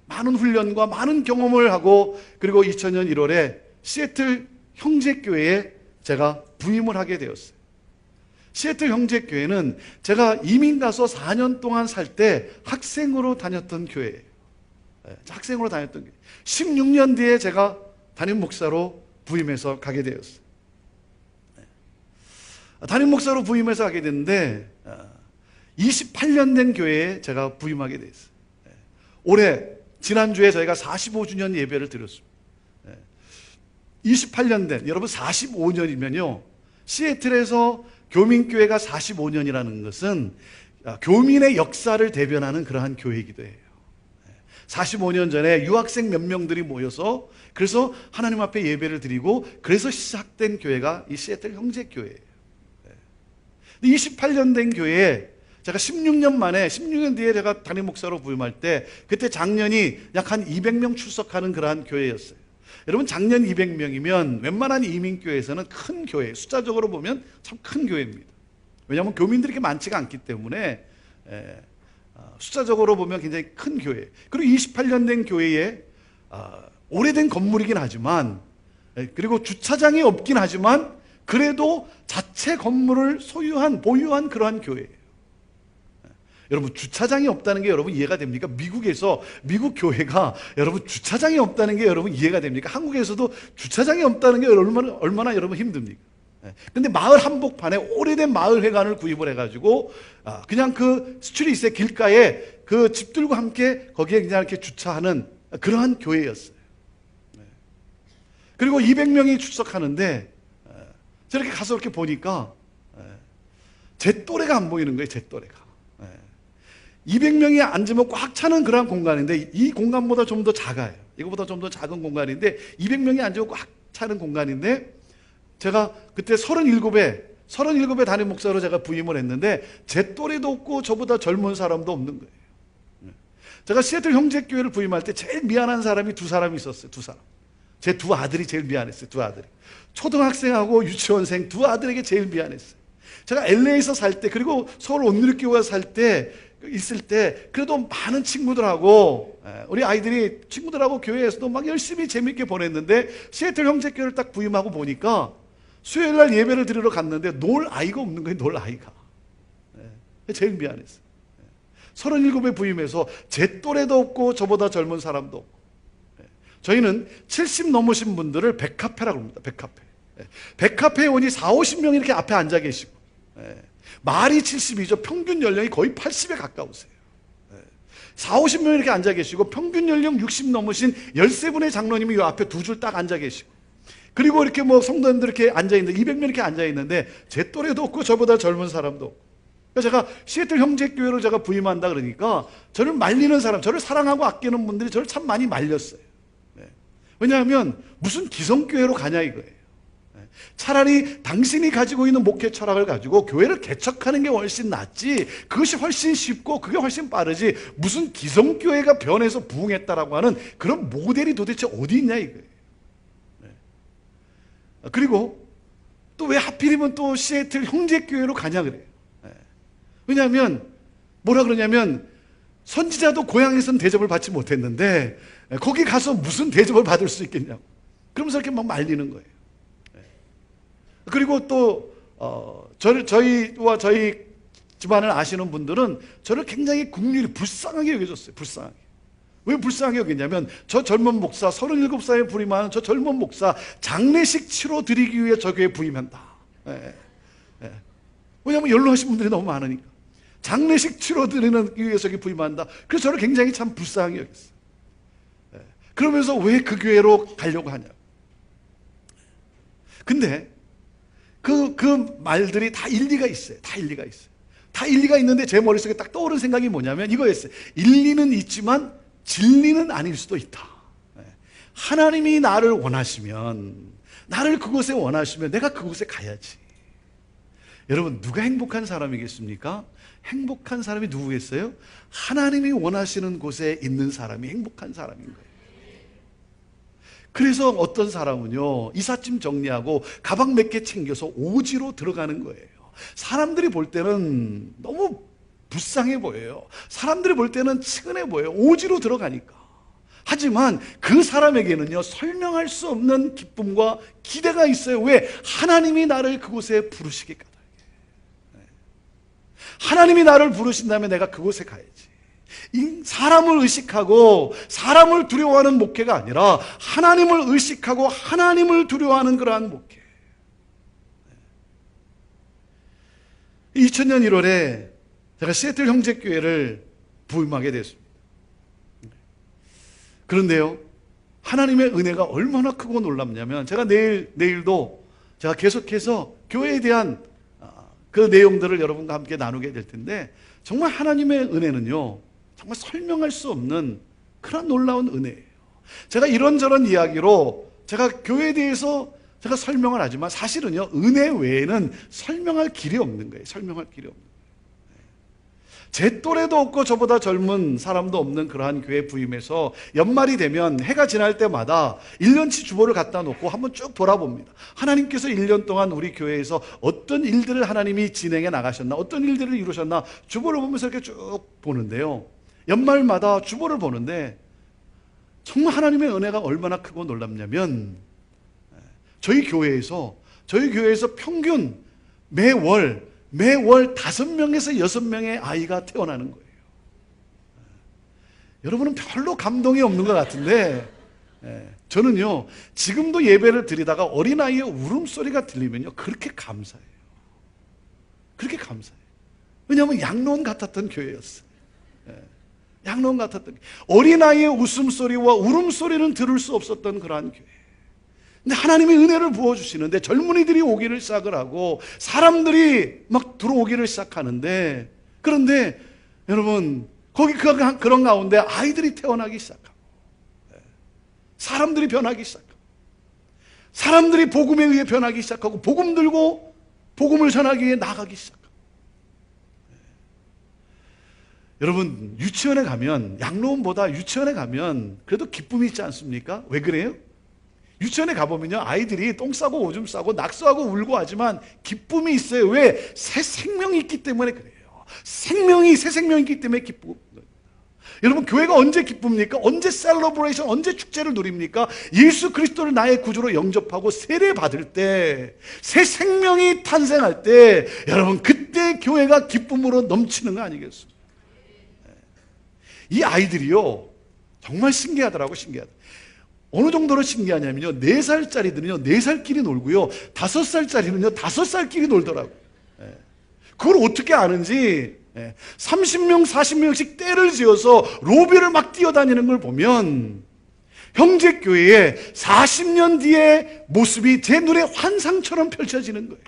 많은 훈련과 많은 경험을 하고, 그리고 2000년 1월에 시애틀 형제교회에 제가 부임을 하게 되었어요. 시애틀 형제교회는 제가 이민 가서 4년 동안 살 때 학생으로 다녔던 교회예요. 학생으로 다녔던 교회. 16년 뒤에 제가 담임 목사로 부임해서 가게 되었어요. 담임 목사로 부임해서 가게 됐는데 28년 된 교회에 제가 부임하게 됐어요. 올해 지난주에 저희가 45주년 예배를 드렸습니다. 28년 된, 여러분 45년이면요 시애틀에서 교민교회가 45년이라는 것은 교민의 역사를 대변하는 그러한 교회이기도 해요. 45년 전에 유학생 몇 명들이 모여서 그래서 하나님 앞에 예배를 드리고 그래서 시작된 교회가 이 시애틀 형제교회예요. 28년 된 교회에 제가 16년 뒤에 제가 담임 목사로 부임할 때 그때 작년이 약 한 200명 출석하는 그러한 교회였어요. 여러분 작년 200명이면 웬만한 이민교회에서는 큰 교회, 숫자적으로 보면 참 큰 교회입니다. 왜냐하면 교민들이 그렇게 많지가 않기 때문에 숫자적으로 보면 굉장히 큰 교회. 그리고 28년 된 교회에 오래된 건물이긴 하지만 그리고 주차장이 없긴 하지만 그래도 자체 건물을 보유한 그러한 교회예요. 여러분 주차장이 없다는 게 여러분 이해가 됩니까? 미국 교회가 여러분 주차장이 없다는 게 여러분 이해가 됩니까? 한국에서도 주차장이 없다는 게 얼마나 여러분 힘듭니까? 근데 마을 한복판에 오래된 마을회관을 구입을 해가지고 그냥 그 스트리트의 길가에 그 집들과 함께 거기에 그냥 이렇게 주차하는 그러한 교회였어요. 그리고 200명이 출석하는데 저렇게 가서 이렇게 보니까 제 또래가 안 보이는 거예요. 제 또래가 200명이 앉으면 꽉 차는 그런 공간인데 이 공간보다 좀 더 작아요. 이거보다 좀 더 작은 공간인데 200명이 앉으면 꽉 차는 공간인데 제가 그때 37에 담임 목사로 제가 부임을 했는데 제 또래도 없고 저보다 젊은 사람도 없는 거예요. 제가 시애틀 형제교회를 부임할 때 제일 미안한 사람이 두 사람이 있었어요. 두 사람. 제 두 아들이 제일 미안했어요. 두 아들이. 초등학생하고 유치원생 두 아들에게 제일 미안했어요. 제가 LA에서 살 때 그리고 서울 온누리교회 있을 때 그래도 많은 친구들하고 우리 아이들이 친구들하고 교회에서도 막 열심히 재밌게 보냈는데 시애틀 형제교회를 딱 부임하고 보니까 수요일날 예배를 드리러 갔는데 놀 아이가 없는 거예요. 놀 아이가. 제일 미안했어요. 37에 부임해서 제 또래도 없고 저보다 젊은 사람도 없고 저희는 70 넘으신 분들을 백카페라고 합니다. 백카페에 오니 40-50명이 이렇게 앞에 앉아 계시고 말이 70이죠. 평균 연령이 거의 80에 가까우세요. 40-50명이 이렇게 앉아 계시고 평균 연령 60 넘으신 13분의 장로님이 이 앞에 두 줄 딱 앉아 계시고 그리고 이렇게 뭐 성도님들 이렇게 앉아 있는데 200명 이렇게 앉아 있는데 제 또래도 없고 저보다 젊은 사람도 없고 그래서 제가 시애틀 형제교회로 제가 부임한다 그러니까 저를 말리는 사람, 저를 사랑하고 아끼는 분들이 저를 참 많이 말렸어요. 왜냐하면 무슨 기성교회로 가냐 이거예요. 차라리 당신이 가지고 있는 목회 철학을 가지고 교회를 개척하는 게 훨씬 낫지 그것이 훨씬 쉽고 그게 훨씬 빠르지 무슨 기성교회가 변해서 부흥했다라고 하는 그런 모델이 도대체 어디 있냐 이거예요. 그리고 또 왜 하필이면 또 시애틀 형제교회로 가냐 그래요. 왜냐하면 뭐라 그러냐면 선지자도 고향에서는 대접을 받지 못했는데 거기 가서 무슨 대접을 받을 수 있겠냐고 그러면서 이렇게 막 말리는 거예요. 그리고 또 저희와 저희 집안을 아시는 분들은 저를 굉장히 국률이 불쌍하게 여겨줬어요. 불쌍하게. 왜 불쌍하게 여겼냐면 저 젊은 목사 37살에 부임하는 저 젊은 목사 장례식 치러 드리기 위해 저 교회에 부임한다. 왜냐하면 연로하신 분들이 너무 많으니까 장례식 치러 드리기 위해서 여기 부임한다. 그래서 저를 굉장히 참 불쌍하게 여겼어요. 그러면서 왜 그 교회로 가려고 하냐. 근데 그 말들이 다 일리가 있어요. 다 일리가 있는데 제 머릿속에 딱 떠오른 생각이 뭐냐면 이거였어요. 일리는 있지만 진리는 아닐 수도 있다. 하나님이 나를 원하시면 나를 그곳에 원하시면 내가 그곳에 가야지. 여러분 누가 행복한 사람이겠습니까? 행복한 사람이 누구겠어요? 하나님이 원하시는 곳에 있는 사람이 행복한 사람인 거예요. 그래서 어떤 사람은요 이삿짐 정리하고 가방 몇 개 챙겨서 오지로 들어가는 거예요. 사람들이 볼 때는 너무 불쌍해 보여요. 사람들이 볼 때는 측은해 보여요. 오지로 들어가니까. 하지만 그 사람에게는요 설명할 수 없는 기쁨과 기대가 있어요. 왜? 하나님이 나를 그곳에 부르시기 까닭에. 하나님이 나를 부르신다면 내가 그곳에 가야지. 사람을 의식하고 사람을 두려워하는 목회가 아니라 하나님을 의식하고 하나님을 두려워하는 그러한 목회. 2000년 1월에 제가 시애틀 형제교회를 부임하게 됐습니다. 그런데요 하나님의 은혜가 얼마나 크고 놀랍냐면 제가 내일도 제가 계속해서 교회에 대한 그 내용들을 여러분과 함께 나누게 될 텐데 정말 하나님의 은혜는요 정말 설명할 수 없는 그런 놀라운 은혜예요. 제가 이런저런 이야기로 제가 교회에 대해서 제가 설명을 하지만 사실은요 은혜 외에는 설명할 길이 없는 거예요. 설명할 길이 없는 거예요. 제 또래도 없고 저보다 젊은 사람도 없는 그러한 교회 부임에서 연말이 되면 해가 지날 때마다 1년치 주보를 갖다 놓고 한번 쭉 돌아봅니다. 하나님께서 1년 동안 우리 교회에서 어떤 일들을 하나님이 진행해 나가셨나, 어떤 일들을 이루셨나 주보를 보면서 이렇게 쭉 보는데요. 연말마다 주보를 보는데 정말 하나님의 은혜가 얼마나 크고 놀랍냐면 저희 교회에서 평균 매월 5명에서 6명의 아이가 태어나는 거예요. 여러분은 별로 감동이 없는 것 같은데 저는요, 지금도 예배를 드리다가 어린아이의 울음소리가 들리면요, 그렇게 감사해요. 그렇게 감사해요. 왜냐하면 양로원 같았던 교회였어요. 양로원 같았던 교회. 어린아이의 웃음소리와 울음소리는 들을 수 없었던 그러한 교회. 근데 하나님의 은혜를 부어주시는데 젊은이들이 오기를 시작을 하고 사람들이 막 들어오기를 시작하는데, 그런데 여러분 거기 그런 가운데 아이들이 태어나기 시작하고 사람들이 변하기 시작하고 사람들이 복음에 의해 변하기 시작하고 복음 들고 복음을 전하기 위해 나가기 시작하고 여러분 유치원에 가면, 양로원보다 유치원에 가면 그래도 기쁨이 있지 않습니까? 왜 그래요? 유치원에 가보면요, 아이들이 똥 싸고 오줌 싸고 낙서하고 울고 하지만 기쁨이 있어요. 왜? 새 생명이 있기 때문에 그래요. 새 생명이 있기 때문에 기쁘고. 여러분 교회가 언제 기쁩니까? 언제 셀러브레이션, 언제 축제를 누립니까? 예수 그리스도를 나의 구주로 영접하고 세례 받을 때, 새 생명이 탄생할 때, 여러분 그때 교회가 기쁨으로 넘치는 거 아니겠습니까? 이 아이들이요 정말 신기하더라고. 신기하더라고. 어느 정도로 신기하냐면요, 4살짜리들은요 4살끼리 놀고요, 5살짜리는요 5살끼리 놀더라고요. 그걸 어떻게 아는지 30명 40명씩 떼를 지어서 로비를 막 뛰어다니는 걸 보면 형제교회의 40년 뒤의 모습이 제 눈에 환상처럼 펼쳐지는 거예요.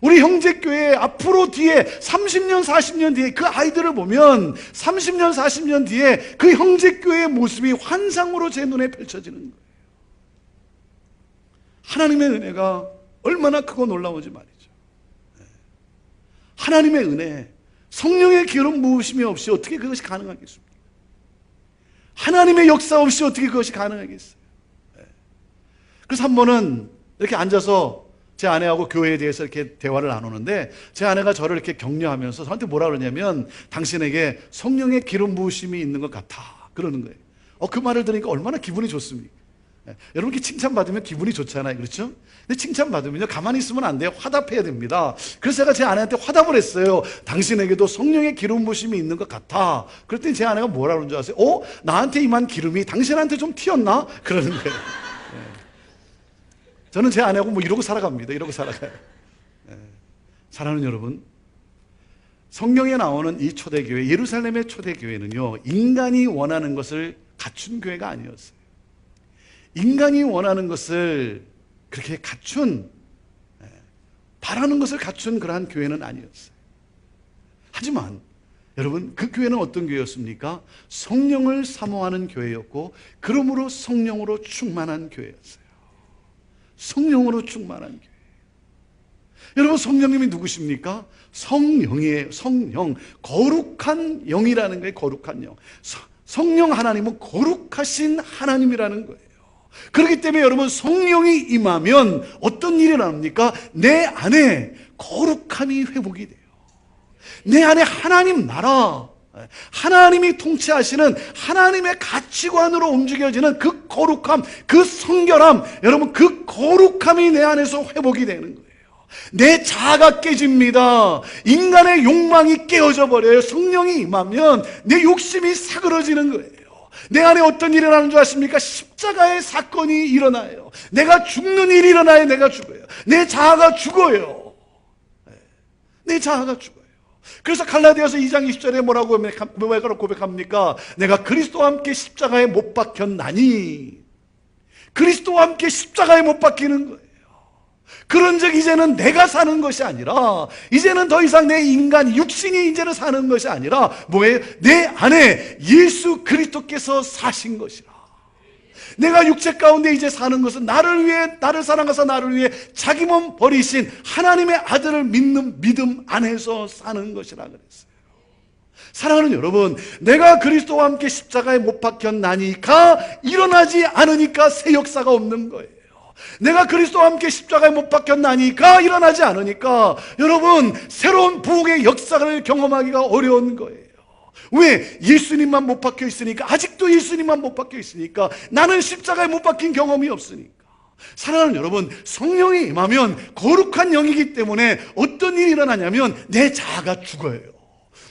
우리 형제교회 앞으로 뒤에 30년 40년 뒤에 그 아이들을 보면 30년 40년 뒤에 그 형제교회의 모습이 환상으로 제 눈에 펼쳐지는 거예요. 하나님의 은혜가 얼마나 크고 놀라운지 말이죠. 하나님의 은혜, 성령의 기름 부으심이 없이 어떻게 그것이 가능하겠습니까? 하나님의 역사 없이 어떻게 그것이 가능하겠어요? 그래서 한 번은 이렇게 앉아서 제 아내하고 교회에 대해서 이렇게 대화를 나누는데, 제 아내가 저를 이렇게 격려하면서 저한테 뭐라 그러냐면, 당신에게 성령의 기름 부으심이 있는 것 같아 그러는 거예요. 그 말을 들으니까 얼마나 기분이 좋습니까? 여러분 이렇게 칭찬받으면 기분이 좋잖아요, 그렇죠? 근데 칭찬받으면요 가만히 있으면 안 돼요. 화답해야 됩니다. 그래서 제가 제 아내한테 화답을 했어요. 당신에게도 성령의 기름 부으심이 있는 것 같아. 그랬더니 제 아내가 뭐라 그러는 줄 아세요? 나한테 임한 기름이 당신한테 좀 튀었나? 그러는 거예요. 저는 제 아내하고 뭐 이러고 살아갑니다. 이러고 살아가요. 사랑하는 여러분, 성경에 나오는 이 초대교회, 예루살렘의 초대교회는요 인간이 원하는 것을 갖춘 교회가 아니었어요. 인간이 원하는 것을 그렇게 갖춘, 바라는 것을 갖춘 그러한 교회는 아니었어요. 하지만 여러분 그 교회는 어떤 교회였습니까? 성령을 사모하는 교회였고, 그러므로 성령으로 충만한 교회였어요. 성령으로 충만한 교회. 여러분 성령님이 누구십니까? 성령이에요. 성령, 거룩한 영이라는 거예요. 거룩한 영. 성령 하나님은 거룩하신 하나님이라는 거예요. 그렇기 때문에 여러분 성령이 임하면 어떤 일이 일어납니까? 내 안에 거룩함이 회복이 돼요. 내 안에 하나님 나라, 하나님이 통치하시는 하나님의 가치관으로 움직여지는 그 거룩함, 그 성결함, 여러분 그 거룩함이 내 안에서 회복이 되는 거예요. 내 자아가 깨집니다. 인간의 욕망이 깨어져 버려요. 성령이 임하면 내 욕심이 사그러지는 거예요. 내 안에 어떤 일이 일어나는 줄 아십니까? 십자가의 사건이 일어나요. 내가 죽는 일이 일어나요. 내가 죽어요. 내 자아가 죽어요. 내 자아가 죽어요. 그래서 갈라디아서 2장 20절에 뭐라고 고백합니까? 내가 그리스도와 함께 십자가에 못 박혔나니. 그리스도와 함께 십자가에 못 박히는 거예요. 그런즉 이제는 내가 사는 것이 아니라, 이제는 더 이상 내 인간 육신이 이제는 사는 것이 아니라 뭐예요? 내 안에 예수 그리스도께서 사신 것이라. 내가 육체 가운데 이제 사는 것은 나를 위해, 나를 사랑하사 나를 위해 자기 몸 버리신 하나님의 아들을 믿는 믿음 안에서 사는 것이라 그랬어요. 사랑하는 여러분, 내가 그리스도와 함께 십자가에 못 박혔나니까 일어나지 않으니까 새 역사가 없는 거예요. 내가 그리스도와 함께 십자가에 못 박혔나니까 일어나지 않으니까 여러분 새로운 부흥의 역사를 경험하기가 어려운 거예요. 왜? 예수님만 못 박혀 있으니까, 아직도 예수님만 못 박혀 있으니까, 나는 십자가에 못 박힌 경험이 없으니까. 사랑하는 여러분, 성령이 임하면 거룩한 영이기 때문에 어떤 일이 일어나냐면 내 자아가 죽어요.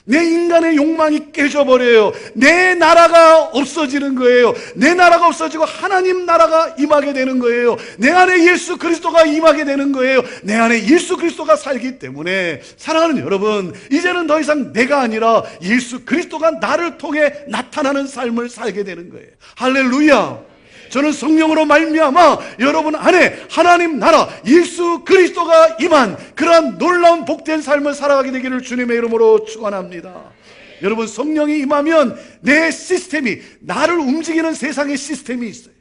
내 인간의 욕망이 깨져버려요. 내 나라가 없어지는 거예요. 내 나라가 없어지고 하나님 나라가 임하게 되는 거예요. 내 안에 예수 그리스도가 임하게 되는 거예요. 내 안에 예수 그리스도가 살기 때문에 사랑하는 여러분, 이제는 더 이상 내가 아니라 예수 그리스도가 나를 통해 나타나는 삶을 살게 되는 거예요. 할렐루야. 저는 성령으로 말미암아 여러분 안에 하나님 나라 예수 그리스도가 임한 그러한 놀라운 복된 삶을 살아가게 되기를 주님의 이름으로 축원합니다. 여러분, 성령이 임하면 내 시스템이, 나를 움직이는 세상의 시스템이 있어요.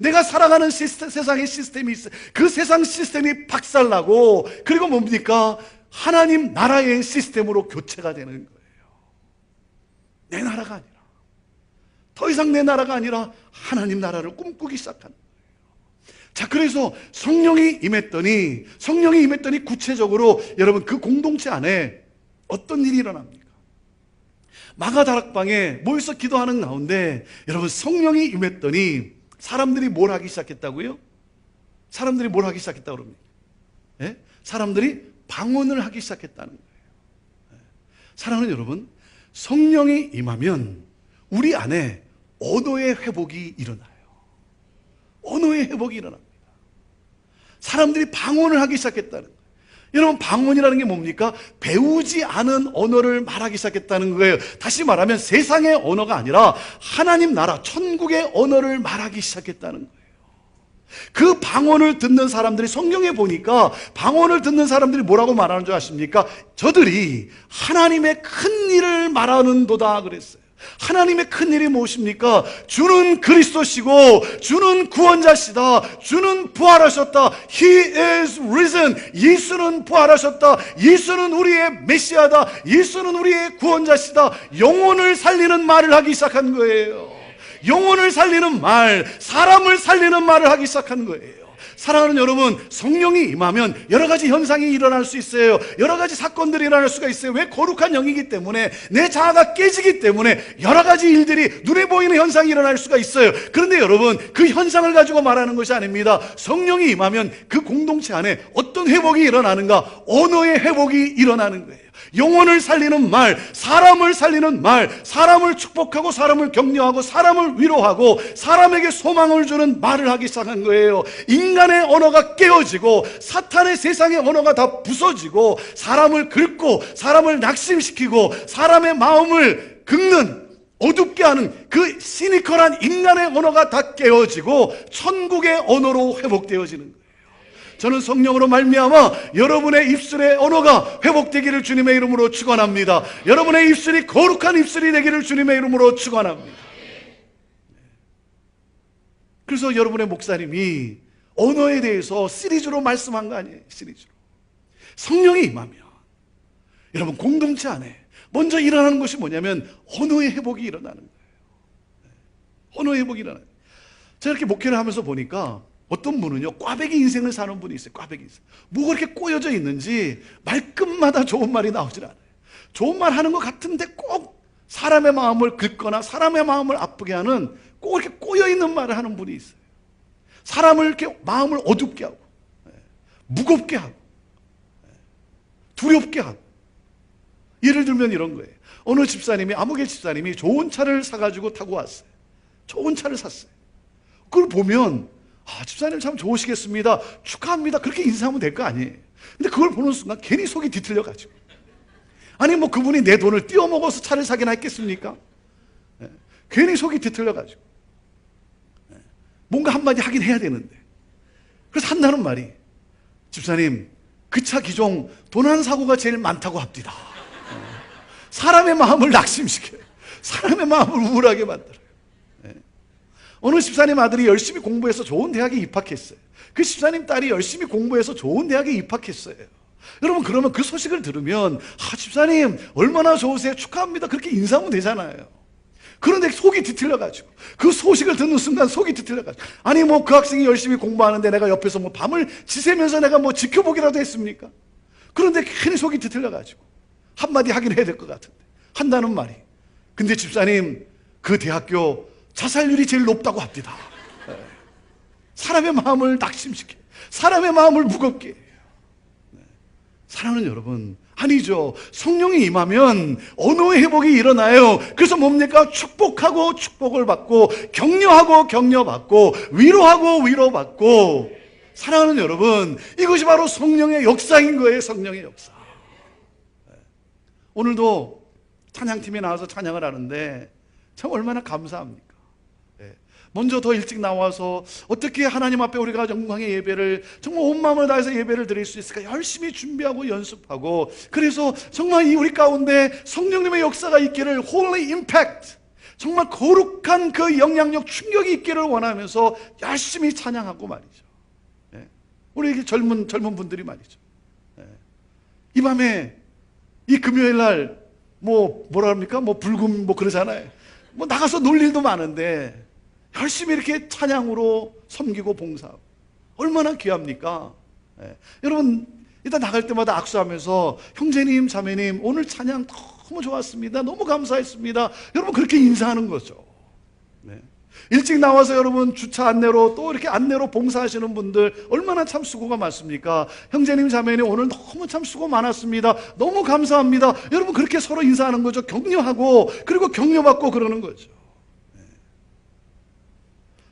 내가 살아가는 세상의 시스템이 있어요. 그 세상 시스템이 박살나고, 그리고 뭡니까? 하나님 나라의 시스템으로 교체가 되는 거예요. 내 나라가 아니라, 더 이상 내 나라가 아니라 하나님 나라를 꿈꾸기 시작하는 거예요. 자, 그래서 성령이 임했더니 구체적으로 여러분 그 공동체 안에 어떤 일이 일어납니까? 마가다락방에 모여서 기도하는 가운데 여러분 성령이 임했더니 사람들이 뭘 하기 시작했다고요? 사람들이 뭘 하기 시작했다고 그럽니까? 예? 사람들이 방언을 하기 시작했다는 거예요. 사랑하는 여러분, 성령이 임하면 우리 안에 언어의 회복이 일어나요. 언어의 회복이 일어납니다. 사람들이 방언을 하기 시작했다는 거예요. 여러분, 방언이라는 게 뭡니까? 배우지 않은 언어를 말하기 시작했다는 거예요. 다시 말하면 세상의 언어가 아니라 하나님 나라, 천국의 언어를 말하기 시작했다는 거예요. 그 방언을 듣는 사람들이, 성경에 보니까 방언을 듣는 사람들이 뭐라고 말하는 줄 아십니까? 저들이 하나님의 큰 일을 말하는도다 그랬어요. 하나님의 큰 일이 무엇입니까? 주는 그리스도시고 주는 구원자시다. 주는 부활하셨다. He is risen. 예수는 부활하셨다. 예수는 우리의 메시아다. 예수는 우리의 구원자시다. 영혼을 살리는 말을 하기 시작한 거예요. 영혼을 살리는 말, 사람을 살리는 말을 하기 시작한 거예요. 사랑하는 여러분, 성령이 임하면 여러 가지 현상이 일어날 수 있어요. 여러 가지 사건들이 일어날 수가 있어요. 왜? 거룩한 영이기 때문에, 내 자아가 깨지기 때문에 여러 가지 일들이, 눈에 보이는 현상이 일어날 수가 있어요. 그런데 여러분, 그 현상을 가지고 말하는 것이 아닙니다. 성령이 임하면 그 공동체 안에 어떤 회복이 일어나는가? 언어의 회복이 일어나는 거예요. 영혼을 살리는 말, 사람을 살리는 말, 사람을 축복하고 사람을 격려하고 사람을 위로하고 사람에게 소망을 주는 말을 하기 시작한 거예요. 인간의 언어가 깨어지고 사탄의 세상의 언어가 다 부서지고 사람을 긁고 사람을 낙심시키고 사람의 마음을 긁는, 어둡게 하는 그 시니컬한 인간의 언어가 다 깨어지고 천국의 언어로 회복되어지는 거예요. 저는 성령으로 말미암아 여러분의 입술의 언어가 회복되기를 주님의 이름으로 축원합니다. 여러분의 입술이 거룩한 입술이 되기를 주님의 이름으로 축원합니다. 그래서 여러분의 목사님이 언어에 대해서 시리즈로 말씀한 거 아니에요. 시리즈로. 성령이 임하면 여러분 공동체 안에 먼저 일어나는 것이 뭐냐면 언어의 회복이 일어나는 거예요. 언어의 회복이 일어나요. 제가 이렇게 목회를 하면서 보니까 어떤 분은요, 꽈배기 인생을 사는 분이 있어요. 꽈배기 인생. 뭐가 이렇게 꼬여져 있는지 말끝마다 좋은 말이 나오질 않아요. 좋은 말 하는 것 같은데 꼭 사람의 마음을 긁거나 사람의 마음을 아프게 하는, 꼭 이렇게 꼬여있는 말을 하는 분이 있어요. 사람을 이렇게 마음을 어둡게 하고 무겁게 하고 두렵게 하고. 예를 들면 이런 거예요. 어느 집사님이, 아무개 집사님이 좋은 차를 사가지고 타고 왔어요. 좋은 차를 샀어요. 그걸 보면 집사님 참 좋으시겠습니다, 축하합니다, 그렇게 인사하면 될 거 아니에요. 근데 그걸 보는 순간 괜히 속이 뒤틀려가지고, 아니 뭐 그분이 내 돈을 띄어먹어서 차를 사긴 했겠습니까? 괜히 속이 뒤틀려가지고 뭔가 한마디 하긴 해야 되는데, 그래서 한다는 말이, 집사님 그 차 기종 도난 사고가 제일 많다고 합디다. 사람의 마음을 낙심시켜요. 사람의 마음을 우울하게 만들어요. 어느 집사님 아들이 열심히 공부해서 좋은 대학에 입학했어요. 그 집사님 딸이 열심히 공부해서 좋은 대학에 입학했어요. 여러분, 그러면 그 소식을 들으면 집사님 얼마나 좋으세요, 축하합니다, 그렇게 인사하면 되잖아요. 그런데 속이 뒤틀려가지고, 그 소식을 듣는 순간 속이 뒤틀려가지고, 아니 뭐 그 학생이 열심히 공부하는데 내가 옆에서 뭐 밤을 지새면서 내가 뭐 지켜보기라도 했습니까? 그런데 괜히 속이 뒤틀려가지고 한마디 하긴 해야 될 것 같은데 한다는 말이, 근데 집사님 그 대학교 자살률이 제일 높다고 합니다. 사람의 마음을 낙심시켜, 사람의 마음을 무겁게 해요. 사랑하는 여러분, 아니죠. 성령이 임하면 언어의 회복이 일어나요. 그래서 뭡니까? 축복하고 축복을 받고, 격려하고 격려받고, 위로하고 위로받고. 사랑하는 여러분, 이것이 바로 성령의 역사인 거예요. 성령의 역사. 오늘도 찬양팀에 나와서 찬양을 하는데 참 얼마나 감사합니까? 먼저 더 일찍 나와서 어떻게 하나님 앞에 우리가 영광의 예배를 정말 온 마음을 다해서 예배를 드릴 수 있을까 열심히 준비하고 연습하고, 그래서 정말 이 우리 가운데 성령님의 역사가 있기를, Holy Impact, 정말 거룩한 그 영향력, 충격이 있기를 원하면서 열심히 찬양하고 말이죠. 우리 젊은 분들이 말이죠. 이 밤에 이 금요일 날 뭐라 합니까? 불금 그러잖아요. 나가서 놀 일도 많은데 열심히 이렇게 찬양으로 섬기고 봉사하고 얼마나 귀합니까? 여러분, 일단 나갈 때마다 악수하면서 형제님, 자매님, 오늘 찬양 너무 좋았습니다, 너무 감사했습니다, 여러분 그렇게 인사하는 거죠. 일찍 나와서 여러분 주차 안내로 또 이렇게 안내로 봉사하시는 분들 얼마나 참 수고가 많습니까? 형제님, 자매님, 오늘 너무 참 수고 많았습니다, 너무 감사합니다, 여러분 그렇게 서로 인사하는 거죠. 격려하고, 그리고 격려받고 그러는 거죠.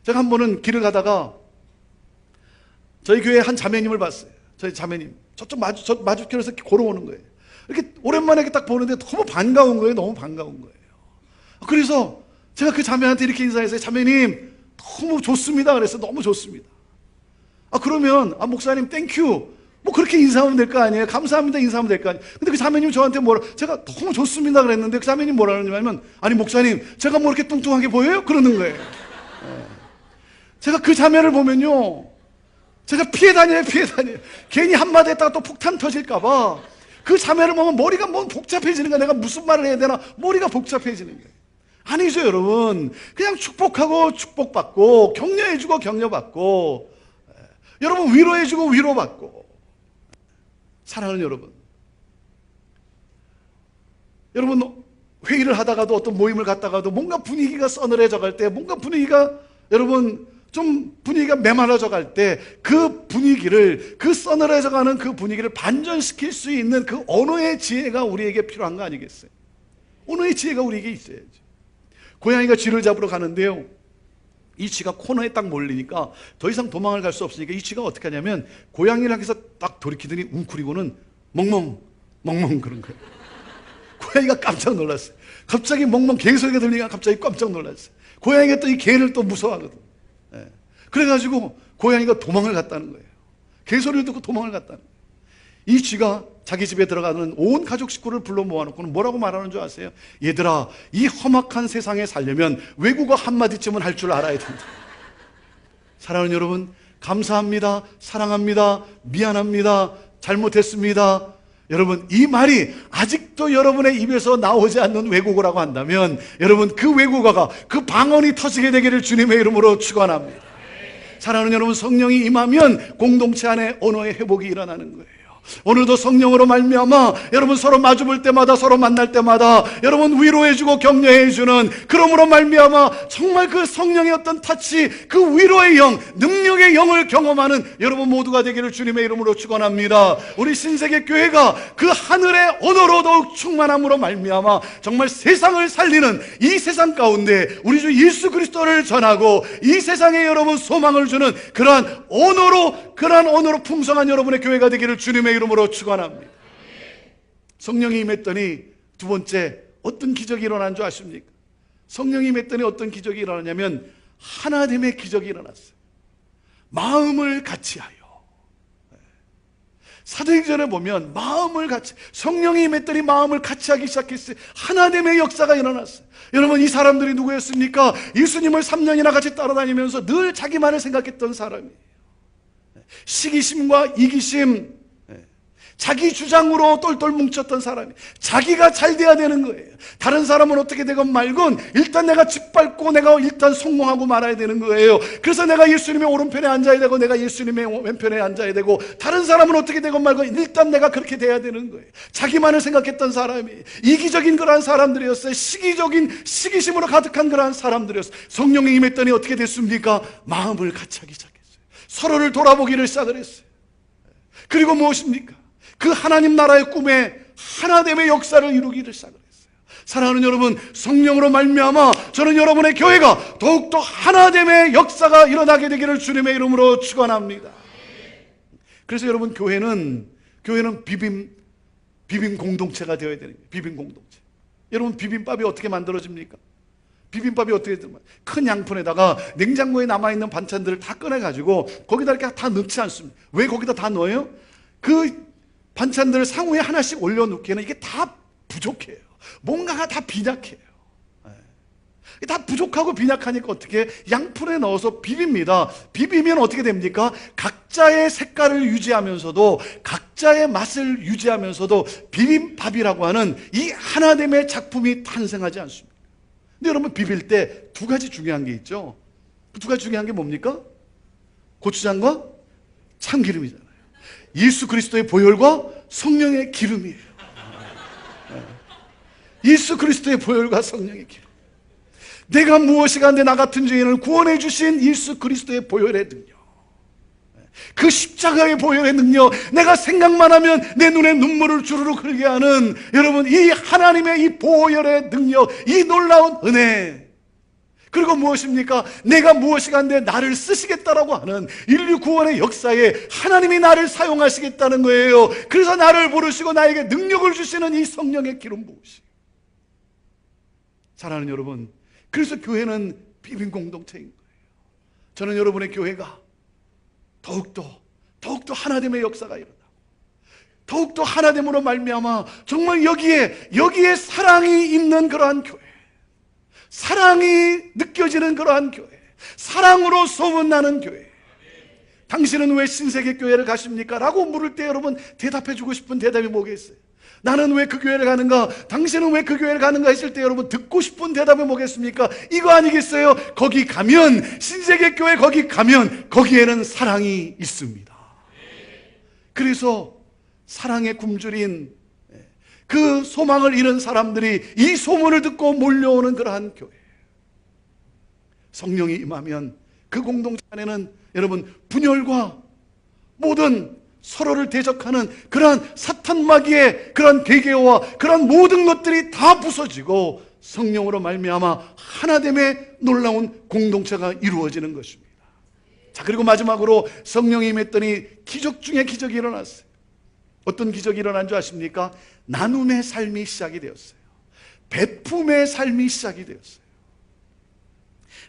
제가 한 번은 길을 가다가 저희 교회 한 자매님을 봤어요. 저희 자매님 저쪽 마주길에서 걸어오는 거예요. 이렇게 오랜만에 이렇게 딱 보는데 너무 반가운 거예요. 너무 반가운 거예요. 그래서 제가 그 자매한테 이렇게 인사했어요. 자매님 너무 좋습니다. 그래서 너무 좋습니다. 그러면 목사님 땡큐 그렇게 인사하면 될 거 아니에요? 감사합니다 인사하면 될 거 아니에요? 근데 그 자매님 저한테 제가 너무 좋습니다 그랬는데 그 자매님 뭐라 그러냐면, 아니 목사님 제가 뭐 이렇게 뚱뚱하게 보여요? 그러는 거예요. 제가 그 자매를 보면요, 제가 피해 다녀요. 괜히 한마디 했다가 또 폭탄 터질까봐. 그 자매를 보면 머리가 복잡해지는 거야. 내가 무슨 말을 해야 되나 머리가 복잡해지는 거예요. 아니죠 여러분, 그냥 축복하고 축복받고, 격려해주고 격려받고, 여러분 위로해주고 위로받고. 사랑하는 여러분, 여러분 회의를 하다가도, 어떤 모임을 갔다가도 뭔가 분위기가 서늘해져 갈 때, 뭔가 분위기가 여러분 좀 분위기가 메말라져 갈 때, 그 분위기를, 그 서늘해져 가는 그 분위기를 반전시킬 수 있는 그 언어의 지혜가 우리에게 필요한 거 아니겠어요? 언어의 지혜가 우리에게 있어야죠. 고양이가 쥐를 잡으러 가는데요, 이 쥐가 코너에 딱 몰리니까 더 이상 도망을 갈 수 없으니까 이 쥐가 어떻게 하냐면 고양이를 향해서 딱 돌이키더니 웅크리고는 멍멍 그런 거예요. 고양이가 깜짝 놀랐어요. 갑자기 멍멍 개소리가 들리니까 갑자기 깜짝 놀랐어요. 고양이가 또 이 개를 또 무서워하거든. 그래가지고 고양이가 도망을 갔다는 거예요. 개소리를 듣고 도망을 갔다는 거예요. 이 쥐가 자기 집에 들어가는 온 가족 식구를 불러 모아놓고는 뭐라고 말하는 줄 아세요? 얘들아, 이 험악한 세상에 살려면 외국어 한마디쯤은 할 줄 알아야 된다. 사랑하는 여러분, 감사합니다, 사랑합니다, 미안합니다, 잘못했습니다, 여러분 이 말이 아직도 여러분의 입에서 나오지 않는 외국어라고 한다면, 여러분 그 외국어가, 그 방언이 터지게 되기를 주님의 이름으로 축원합니다. 사랑하는 여러분, 성령이 임하면 공동체 안에 언어의 회복이 일어나는 거예요. 오늘도 성령으로 말미암아 여러분 서로 마주볼 때마다, 서로 만날 때마다 여러분 위로해주고 격려해주는, 그러므로 말미암아 정말 그 성령의 어떤 타치, 그 위로의 영, 능력의 영을 경험하는 여러분 모두가 되기를 주님의 이름으로 축원합니다. 우리 신세계 교회가 그 하늘의 언어로 더욱 충만함으로 말미암아 정말 세상을 살리는, 이 세상 가운데 우리 주 예수 그리스도를 전하고 이 세상에 여러분 소망을 주는 그러한 언어로 풍성한 여러분의 교회가 되기를 주님의 이름으로 축원합니다. 성령이 임했더니 두 번째 어떤 기적이 일어난 줄 아십니까? 성령이 임했더니 어떤 기적이 일어나냐면 하나됨의 기적이 일어났어요. 마음을 같이하여. 사도행전에 보면 성령이 임했더니 마음을 같이하기 시작했어요. 하나됨의 역사가 일어났어요. 여러분 이 사람들이 누구였습니까? 예수님을 3년이나 같이 따라다니면서 늘 자기만을 생각했던 사람이에요. 시기심과 이기심, 자기 주장으로 똘똘 뭉쳤던 사람이 자기가 잘 돼야 되는 거예요. 다른 사람은 어떻게 되건 말건 일단 내가 짓밟고 내가 일단 성공하고 말아야 되는 거예요. 그래서 내가 예수님의 오른편에 앉아야 되고 내가 예수님의 왼편에 앉아야 되고 다른 사람은 어떻게 되건 말건 일단 내가 그렇게 돼야 되는 거예요. 자기만을 생각했던 사람이 이기적인 그러한 사람들이었어요. 시기적인 시기심으로 가득한 그러한 사람들이었어요. 성령이 임했더니 어떻게 됐습니까? 마음을 같이 하기 시작했어요. 서로를 돌아보기를 시작을 했어요. 그리고 무엇입니까? 그 하나님 나라의 꿈에 하나됨의 역사를 이루기를 시작을 했어요. 사랑하는 여러분, 성령으로 말미암아 저는 여러분의 교회가 더욱더 하나됨의 역사가 일어나게 되기를 주님의 이름으로 축원합니다. 그래서 여러분, 교회는 비빔 공동체가 되어야 되는 거예요. 비빔 공동체. 여러분, 비빔밥이 어떻게 만들어집니까? 비빔밥이 어떻게 되면 큰 양푼에다가 냉장고에 남아있는 반찬들을 다 꺼내가지고 거기다 이렇게 다 넣지 않습니다. 왜 거기다 다 넣어요? 그 반찬들을 상위에 하나씩 올려놓기에는 이게 다 부족해요. 뭔가가 다 빈약해요. 다 부족하고 빈약하니까 어떻게 양푼에 넣어서 비빕니다. 비비면 어떻게 됩니까? 각자의 색깔을 유지하면서도 각자의 맛을 유지하면서도 비빔밥이라고 하는 이 하나됨의 작품이 탄생하지 않습니다. 근데 여러분, 비빌 때 두 가지 중요한 게 있죠. 그 두 가지 중요한 게 뭡니까? 고추장과 참기름이잖아요. 예수 그리스도의 보혈과 성령의 기름이에요. 예수 그리스도의 보혈과 성령의 기름. 내가 무엇이 간데 나 같은 죄인을 구원해 주신 예수 그리스도의 보혈의 능력, 그 십자가의 보혈의 능력, 내가 생각만 하면 내 눈에 눈물을 주르륵 흐르게 하는 여러분, 이 하나님의 이 보혈의 능력, 이 놀라운 은혜. 그리고 무엇입니까? 내가 무엇이 간데 나를 쓰시겠다라고 하는 인류 구원의 역사에 하나님이 나를 사용하시겠다는 거예요. 그래서 나를 부르시고 나에게 능력을 주시는 이 성령의 기름 부으심. 사랑하는 여러분, 그래서 교회는 비빔 공동체인 거예요. 저는 여러분의 교회가 더욱더 하나됨의 역사가 일어나고 더욱더 하나됨으로 말미암아 정말 여기에 사랑이 있는 그러한 교회, 사랑이 느껴지는 그러한 교회, 사랑으로 소문나는 교회. 당신은 왜 신세계 교회를 가십니까? 라고 물을 때 여러분 대답해주고 싶은 대답이 뭐겠어요? 나는 왜 그 교회를 가는가? 당신은 왜 그 교회를 가는가? 했을 때 여러분 듣고 싶은 대답이 뭐겠습니까? 이거 아니겠어요? 거기 가면, 신세계 교회 거기 가면 거기에는 사랑이 있습니다. 그래서 사랑에 굶주린 그 소망을 잃은 사람들이 이 소문을 듣고 몰려오는 그러한 교회. 성령이 임하면 그 공동체 안에는 여러분 분열과 모든 서로를 대적하는 그러한 사탄 마귀의 그러한 계계와 그러한 모든 것들이 다 부서지고 성령으로 말미암아 하나됨의 놀라운 공동체가 이루어지는 것입니다. 자, 그리고 마지막으로 성령이 임했더니 기적 중에 기적이 일어났어요. 어떤 기적이 일어난 줄 아십니까? 나눔의 삶이 시작이 되었어요. 베품의 삶이 시작이 되었어요.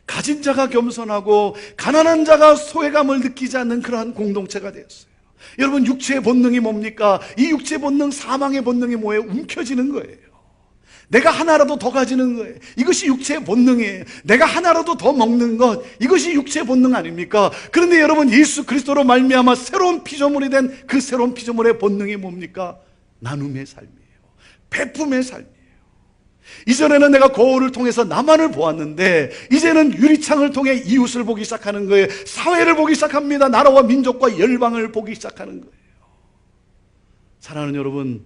가진 자가 겸손하고 가난한 자가 소외감을 느끼지 않는 그러한 공동체가 되었어요. 여러분, 육체의 본능이 뭡니까? 이 육체의 본능, 사망의 본능이 뭐예요? 움켜쥐는 거예요. 내가 하나라도 더 가지는 거예요. 이것이 육체의 본능이에요. 내가 하나라도 더 먹는 것, 이것이 육체의 본능 아닙니까? 그런데 여러분, 예수 그리스도로 말미암아 새로운 피조물이 된 그 새로운 피조물의 본능이 뭡니까? 나눔의 삶이에요. 베품의 삶이에요. 이전에는 내가 거울을 통해서 나만을 보았는데 이제는 유리창을 통해 이웃을 보기 시작하는 거예요. 사회를 보기 시작합니다. 나라와 민족과 열방을 보기 시작하는 거예요. 사랑하는 여러분,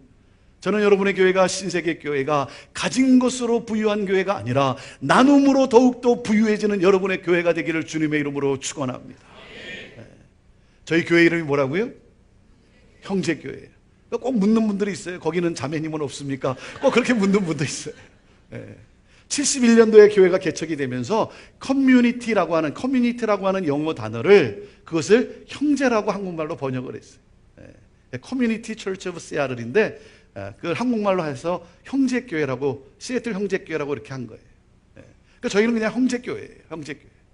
저는 여러분의 교회가, 신세계 교회가 가진 것으로 부유한 교회가 아니라 나눔으로 더욱더 부유해지는 여러분의 교회가 되기를 주님의 이름으로 축원합니다. 저희 교회 이름이 뭐라고요? 형제교회예요. 꼭 묻는 분들이 있어요. 거기는 자매님은 없습니까? 꼭 그렇게 묻는 분도 있어요. 71년도에 교회가 개척이 되면서 커뮤니티라고 하는 영어 단어를, 그것을 형제라고 한국말로 번역을 했어요. 커뮤니티 철치 오브 시애틀인데 그걸 한국말로 해서 형제교회라고, 시애틀 형제교회라고 이렇게 한 거예요. 그러니까 저희는 그냥 형제교회예요.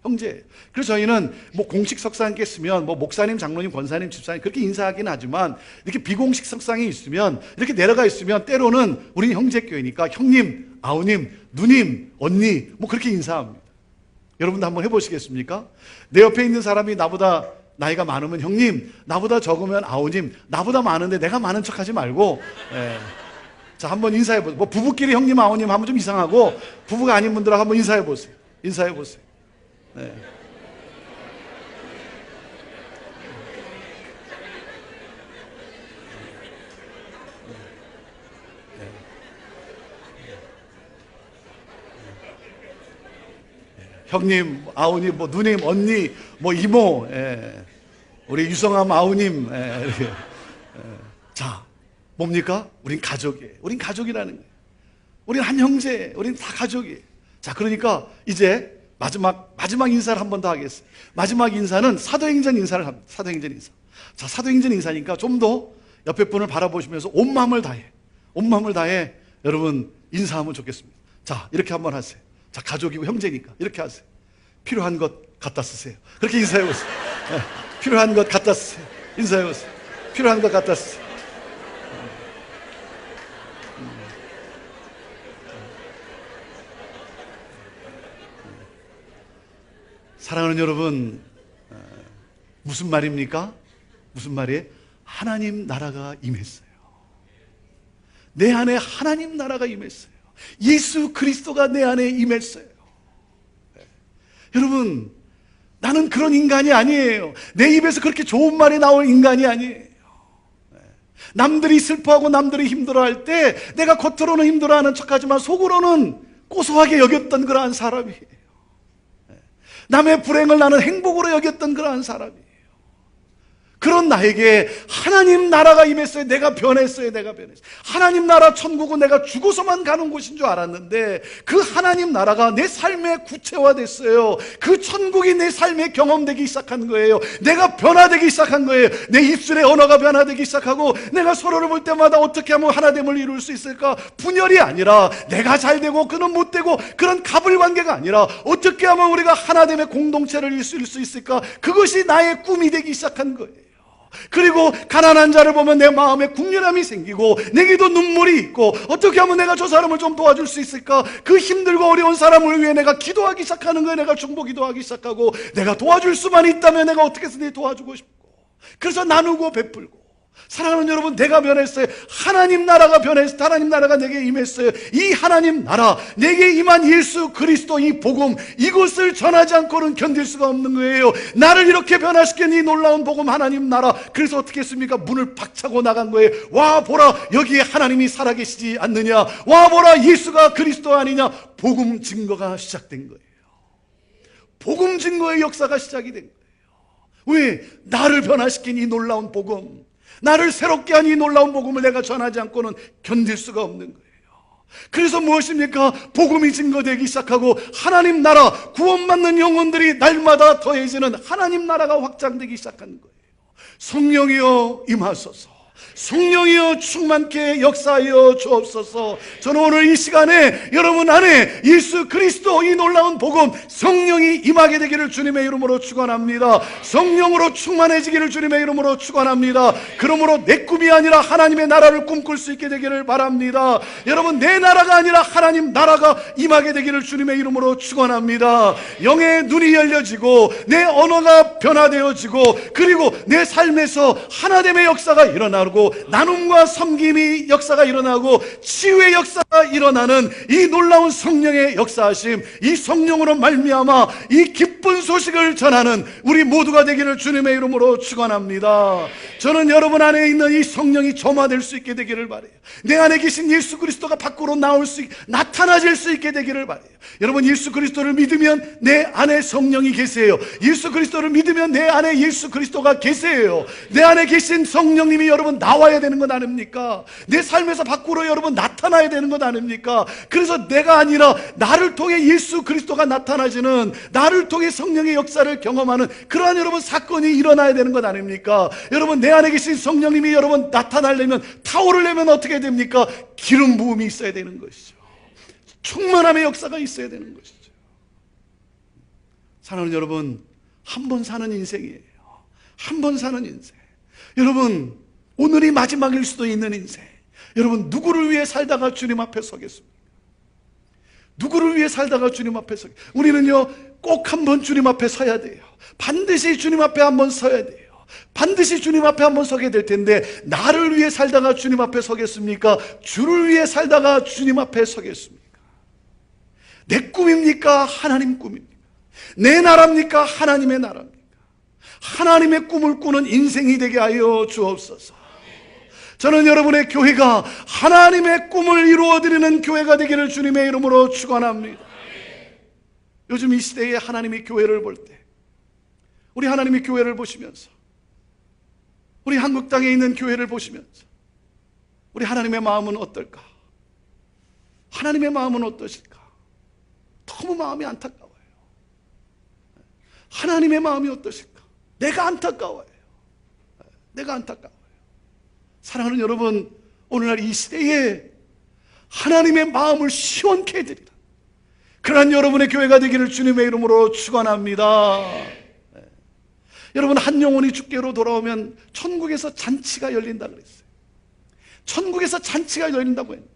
형제. 그래서 저희는 뭐 공식 석상 있으면 뭐 목사님, 장로님, 권사님, 집사님 그렇게 인사하긴 하지만 이렇게 비공식 석상이 있으면, 이렇게 내려가 있으면 때로는 우리 형제교회니까 형님, 아우님, 누님, 언니 뭐 그렇게 인사합니다. 여러분도 한번 해보시겠습니까? 내 옆에 있는 사람이 나보다 나이가 많으면 형님, 나보다 적으면 아우님, 나보다 많은데 내가 많은 척 하지 말고, 예. 자, 한번 인사해보세요. 뭐 부부끼리 형님, 아우님 하면 좀 이상하고, 부부가 아닌 분들하고 한번 인사해보세요. 인사해보세요. 네. 형님, 아우님, 뭐 누님, 언니, 뭐 이모, 예. 우리 유성함 아우님, 예. 이렇게. 예. 자, 뭡니까? 우린 가족이에요. 우린 가족이라는 거예요. 우린 한 형제, 우린 다 가족이에요. 자, 그러니까 이제 마지막 인사를 한 번 더 하겠어요. 마지막 인사는 사도행전 인사를 합니다. 사도행전 인사. 자, 사도행전 인사니까 좀 더 옆에 분을 바라보시면서 온 마음을 다해 여러분 인사하면 좋겠습니다. 자, 이렇게 한번 하세요. 자, 가족이고 형제니까 이렇게 하세요. 필요한 것 갖다 쓰세요. 그렇게 인사해보세요. 네, 필요한 것 갖다 쓰세요. 인사해보세요. 필요한 것 갖다 쓰세요. 사랑하는 여러분, 무슨 말입니까? 무슨 말이에요? 하나님 나라가 임했어요. 내 안에 하나님 나라가 임했어요. 예수 그리스도가 내 안에 임했어요. 여러분, 나는 그런 인간이 아니에요. 내 입에서 그렇게 좋은 말이 나올 인간이 아니에요. 남들이 슬퍼하고 남들이 힘들어할 때 내가 겉으로는 힘들어하는 척하지만 속으로는 고소하게 여겼던 그러한 사람이에요. 남의 불행을 나는 행복으로 여겼던 그러한 사람이에요. 그런 나에게 하나님 나라가 임했어요. 내가 변했어요. 하나님 나라 천국은 내가 죽어서만 가는 곳인 줄 알았는데 그 하나님 나라가 내 삶에 구체화됐어요. 그 천국이 내 삶에 경험되기 시작한 거예요. 내가 변화되기 시작한 거예요. 내 입술의 언어가 변화되기 시작하고 내가 서로를 볼 때마다 어떻게 하면 하나됨을 이룰 수 있을까? 분열이 아니라 내가 잘 되고 그는 못 되고 그런 갑을관계가 아니라 어떻게 하면 우리가 하나됨의 공동체를 이룰 수 있을까? 그것이 나의 꿈이 되기 시작한 거예요. 그리고 가난한 자를 보면 내 마음에 국률함이 생기고 내게도 눈물이 있고 어떻게 하면 내가 저 사람을 좀 도와줄 수 있을까? 그 힘들고 어려운 사람을 위해 내가 기도하기 시작하는 거예요. 내가 중보 기도하기 시작하고 내가 도와줄 수만 있다면 내가 어떻게 해서든 도와주고 싶고 그래서 나누고 베풀고 사랑하는 여러분, 내가 변했어요. 하나님 나라가 변했어요. 하나님 나라가 내게 임했어요. 이 하나님 나라, 내게 임한 예수 그리스도 이 복음, 이것을 전하지 않고는 견딜 수가 없는 거예요. 나를 이렇게 변화시킨 이 놀라운 복음 하나님 나라. 그래서 어떻게 했습니까? 문을 박차고 나간 거예요. 와 보라, 여기에 하나님이 살아계시지 않느냐. 와 보라, 예수가 그리스도 아니냐. 복음 증거가 시작된 거예요. 복음 증거의 역사가 시작이 된 거예요. 왜? 나를 변화시킨 이 놀라운 복음, 나를 새롭게 한 이 놀라운 복음을 내가 전하지 않고는 견딜 수가 없는 거예요. 그래서 무엇입니까? 복음이 증거되기 시작하고 하나님 나라, 구원받는 영혼들이 날마다 더해지는 하나님 나라가 확장되기 시작하는 거예요. 성령이여 임하소서. 성령이여 충만케 역사하여 주옵소서. 저는 오늘 이 시간에 여러분 안에 예수 그리스도 이 놀라운 복음, 성령이 임하게 되기를 주님의 이름으로 축원합니다. 성령으로 충만해지기를 주님의 이름으로 축원합니다. 그러므로 내 꿈이 아니라 하나님의 나라를 꿈꿀 수 있게 되기를 바랍니다. 여러분, 내 나라가 아니라 하나님 나라가 임하게 되기를 주님의 이름으로 축원합니다. 영의 눈이 열려지고 내 언어가 변화되어지고 그리고 내 삶에서 하나됨의 역사가 일어나고 나눔과 섬김이 역사가 일어나고 치유의 역사가 일어나는 이 놀라운 성령의 역사하심, 이 성령으로 말미암아 이 기쁜 소식을 전하는 우리 모두가 되기를 주님의 이름으로 축원합니다. 저는 여러분 안에 있는 이 성령이 점화될 수 있게 되기를 바라요. 내 안에 계신 예수 그리스도가 밖으로 나타나질 수 있게 되기를 바라요. 여러분, 예수 그리스도를 믿으면 내 안에 성령이 계세요. 예수 그리스도를 믿으면 내 안에 예수 그리스도가 계세요. 내 안에 계신 성령님이 여러분 나와야 되는 것 아닙니까? 내 삶에서 밖으로 여러분 나타나야 되는 것 아닙니까? 그래서 내가 아니라 나를 통해 예수 그리스도가 나타나지는, 나를 통해 성령의 역사를 경험하는 그러한 여러분 사건이 일어나야 되는 것 아닙니까? 여러분, 내 안에 계신 성령님이 여러분 나타나려면, 타오르려면 어떻게 됩니까? 기름 부음이 있어야 되는 것이죠. 충만함의 역사가 있어야 되는 것이죠. 사랑하는 여러분, 한 번 사는 인생이에요. 한 번 사는 인생. 여러분, 오늘이 마지막일 수도 있는 인생. 여러분, 누구를 위해 살다가 주님 앞에 서겠습니까? 누구를 위해 살다가 주님 앞에 서게? 우리는요, 꼭 한번 주님 앞에 서야 돼요. 반드시 주님 앞에 한번 서야 돼요. 반드시 주님 앞에 한번 서게 될 텐데, 나를 위해 살다가 주님 앞에 서겠습니까? 주를 위해 살다가 주님 앞에 서겠습니까? 내 꿈입니까? 하나님 꿈입니까? 내 나라입니까? 하나님의 나라입니까? 하나님의 꿈을 꾸는 인생이 되게 하여 주옵소서. 저는 여러분의 교회가 하나님의 꿈을 이루어드리는 교회가 되기를 주님의 이름으로 축원합니다. 요즘 이 시대에 하나님이 교회를 볼 때, 우리 하나님이 교회를 보시면서, 우리 한국 땅에 있는 교회를 보시면서 우리 하나님의 마음은 어떨까? 하나님의 마음은 어떠실까? 너무 마음이 안타까워요. 하나님의 마음이 어떠실까? 내가 안타까워요. 내가 안타까워요. 사랑하는 여러분, 오늘날 이 시대에 하나님의 마음을 시원케 해드리라, 그러한 여러분의 교회가 되기를 주님의 이름으로 축원합니다. 여러분, 한 영혼이 주께로 돌아오면 천국에서 잔치가 열린다 그랬어요. 천국에서 잔치가 열린다고 했는데,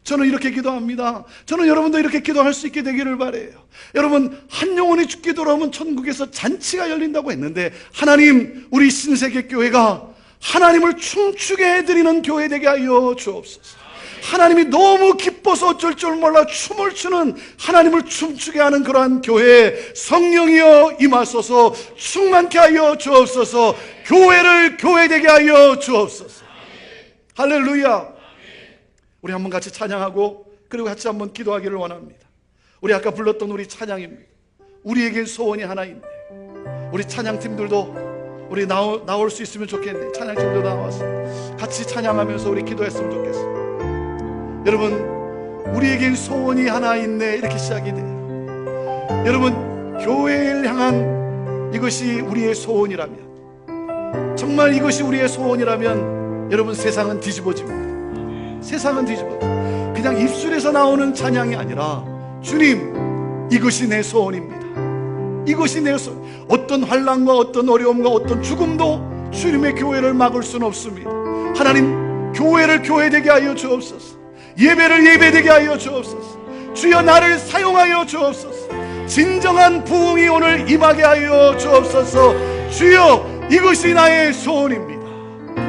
저는 이렇게 기도합니다. 저는 여러분도 이렇게 기도할 수 있게 되기를 바라요. 여러분, 한 영혼이 주께 돌아오면 천국에서 잔치가 열린다고 했는데, 하나님, 우리 신세계 교회가 하나님을 춤추게 해드리는 교회 되게 하여 주옵소서. 하나님이 너무 기뻐서 어쩔 줄 몰라 춤을 추는, 하나님을 춤추게 하는 그러한 교회에 성령이여 임하소서. 충만케 하여 주옵소서. 교회를 교회되게 하여 주옵소서. 할렐루야. 우리 한번 같이 찬양하고 그리고 같이 한번 기도하기를 원합니다. 우리 아까 불렀던 우리 찬양입니다. 우리에겐 소원이 하나 있네. 우리 찬양팀들도 우리 나올 수 있으면 좋겠네. 찬양팀도 나와서 같이 찬양하면서 우리 기도했으면 좋겠습니다. 여러분, 우리에겐 소원이 하나 있네, 이렇게 시작이 돼요. 여러분, 교회를 향한 이것이 우리의 소원이라면, 정말 이것이 우리의 소원이라면, 여러분, 세상은 뒤집어집니다. 세상은 뒤집어집니다. 그냥 입술에서 나오는 찬양이 아니라, 주님, 이것이 내 소원입니다. 이것이 내 소원. 어떤 환난과 어떤 어려움과 어떤 죽음도 주님의 교회를 막을 수는 없습니다. 하나님, 교회를 교회되게 하여 주옵소서. 예배를 예배되게 하여 주옵소서. 주여, 나를 사용하여 주옵소서. 진정한 부흥이 오늘 임하게 하여 주옵소서. 주여, 이것이 나의 소원입니다.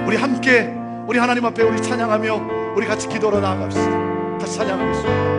우리 함께 우리 하나님 앞에 우리 찬양하며 우리 같이 기도로 나아갑시다. 같이 찬양하겠습니다.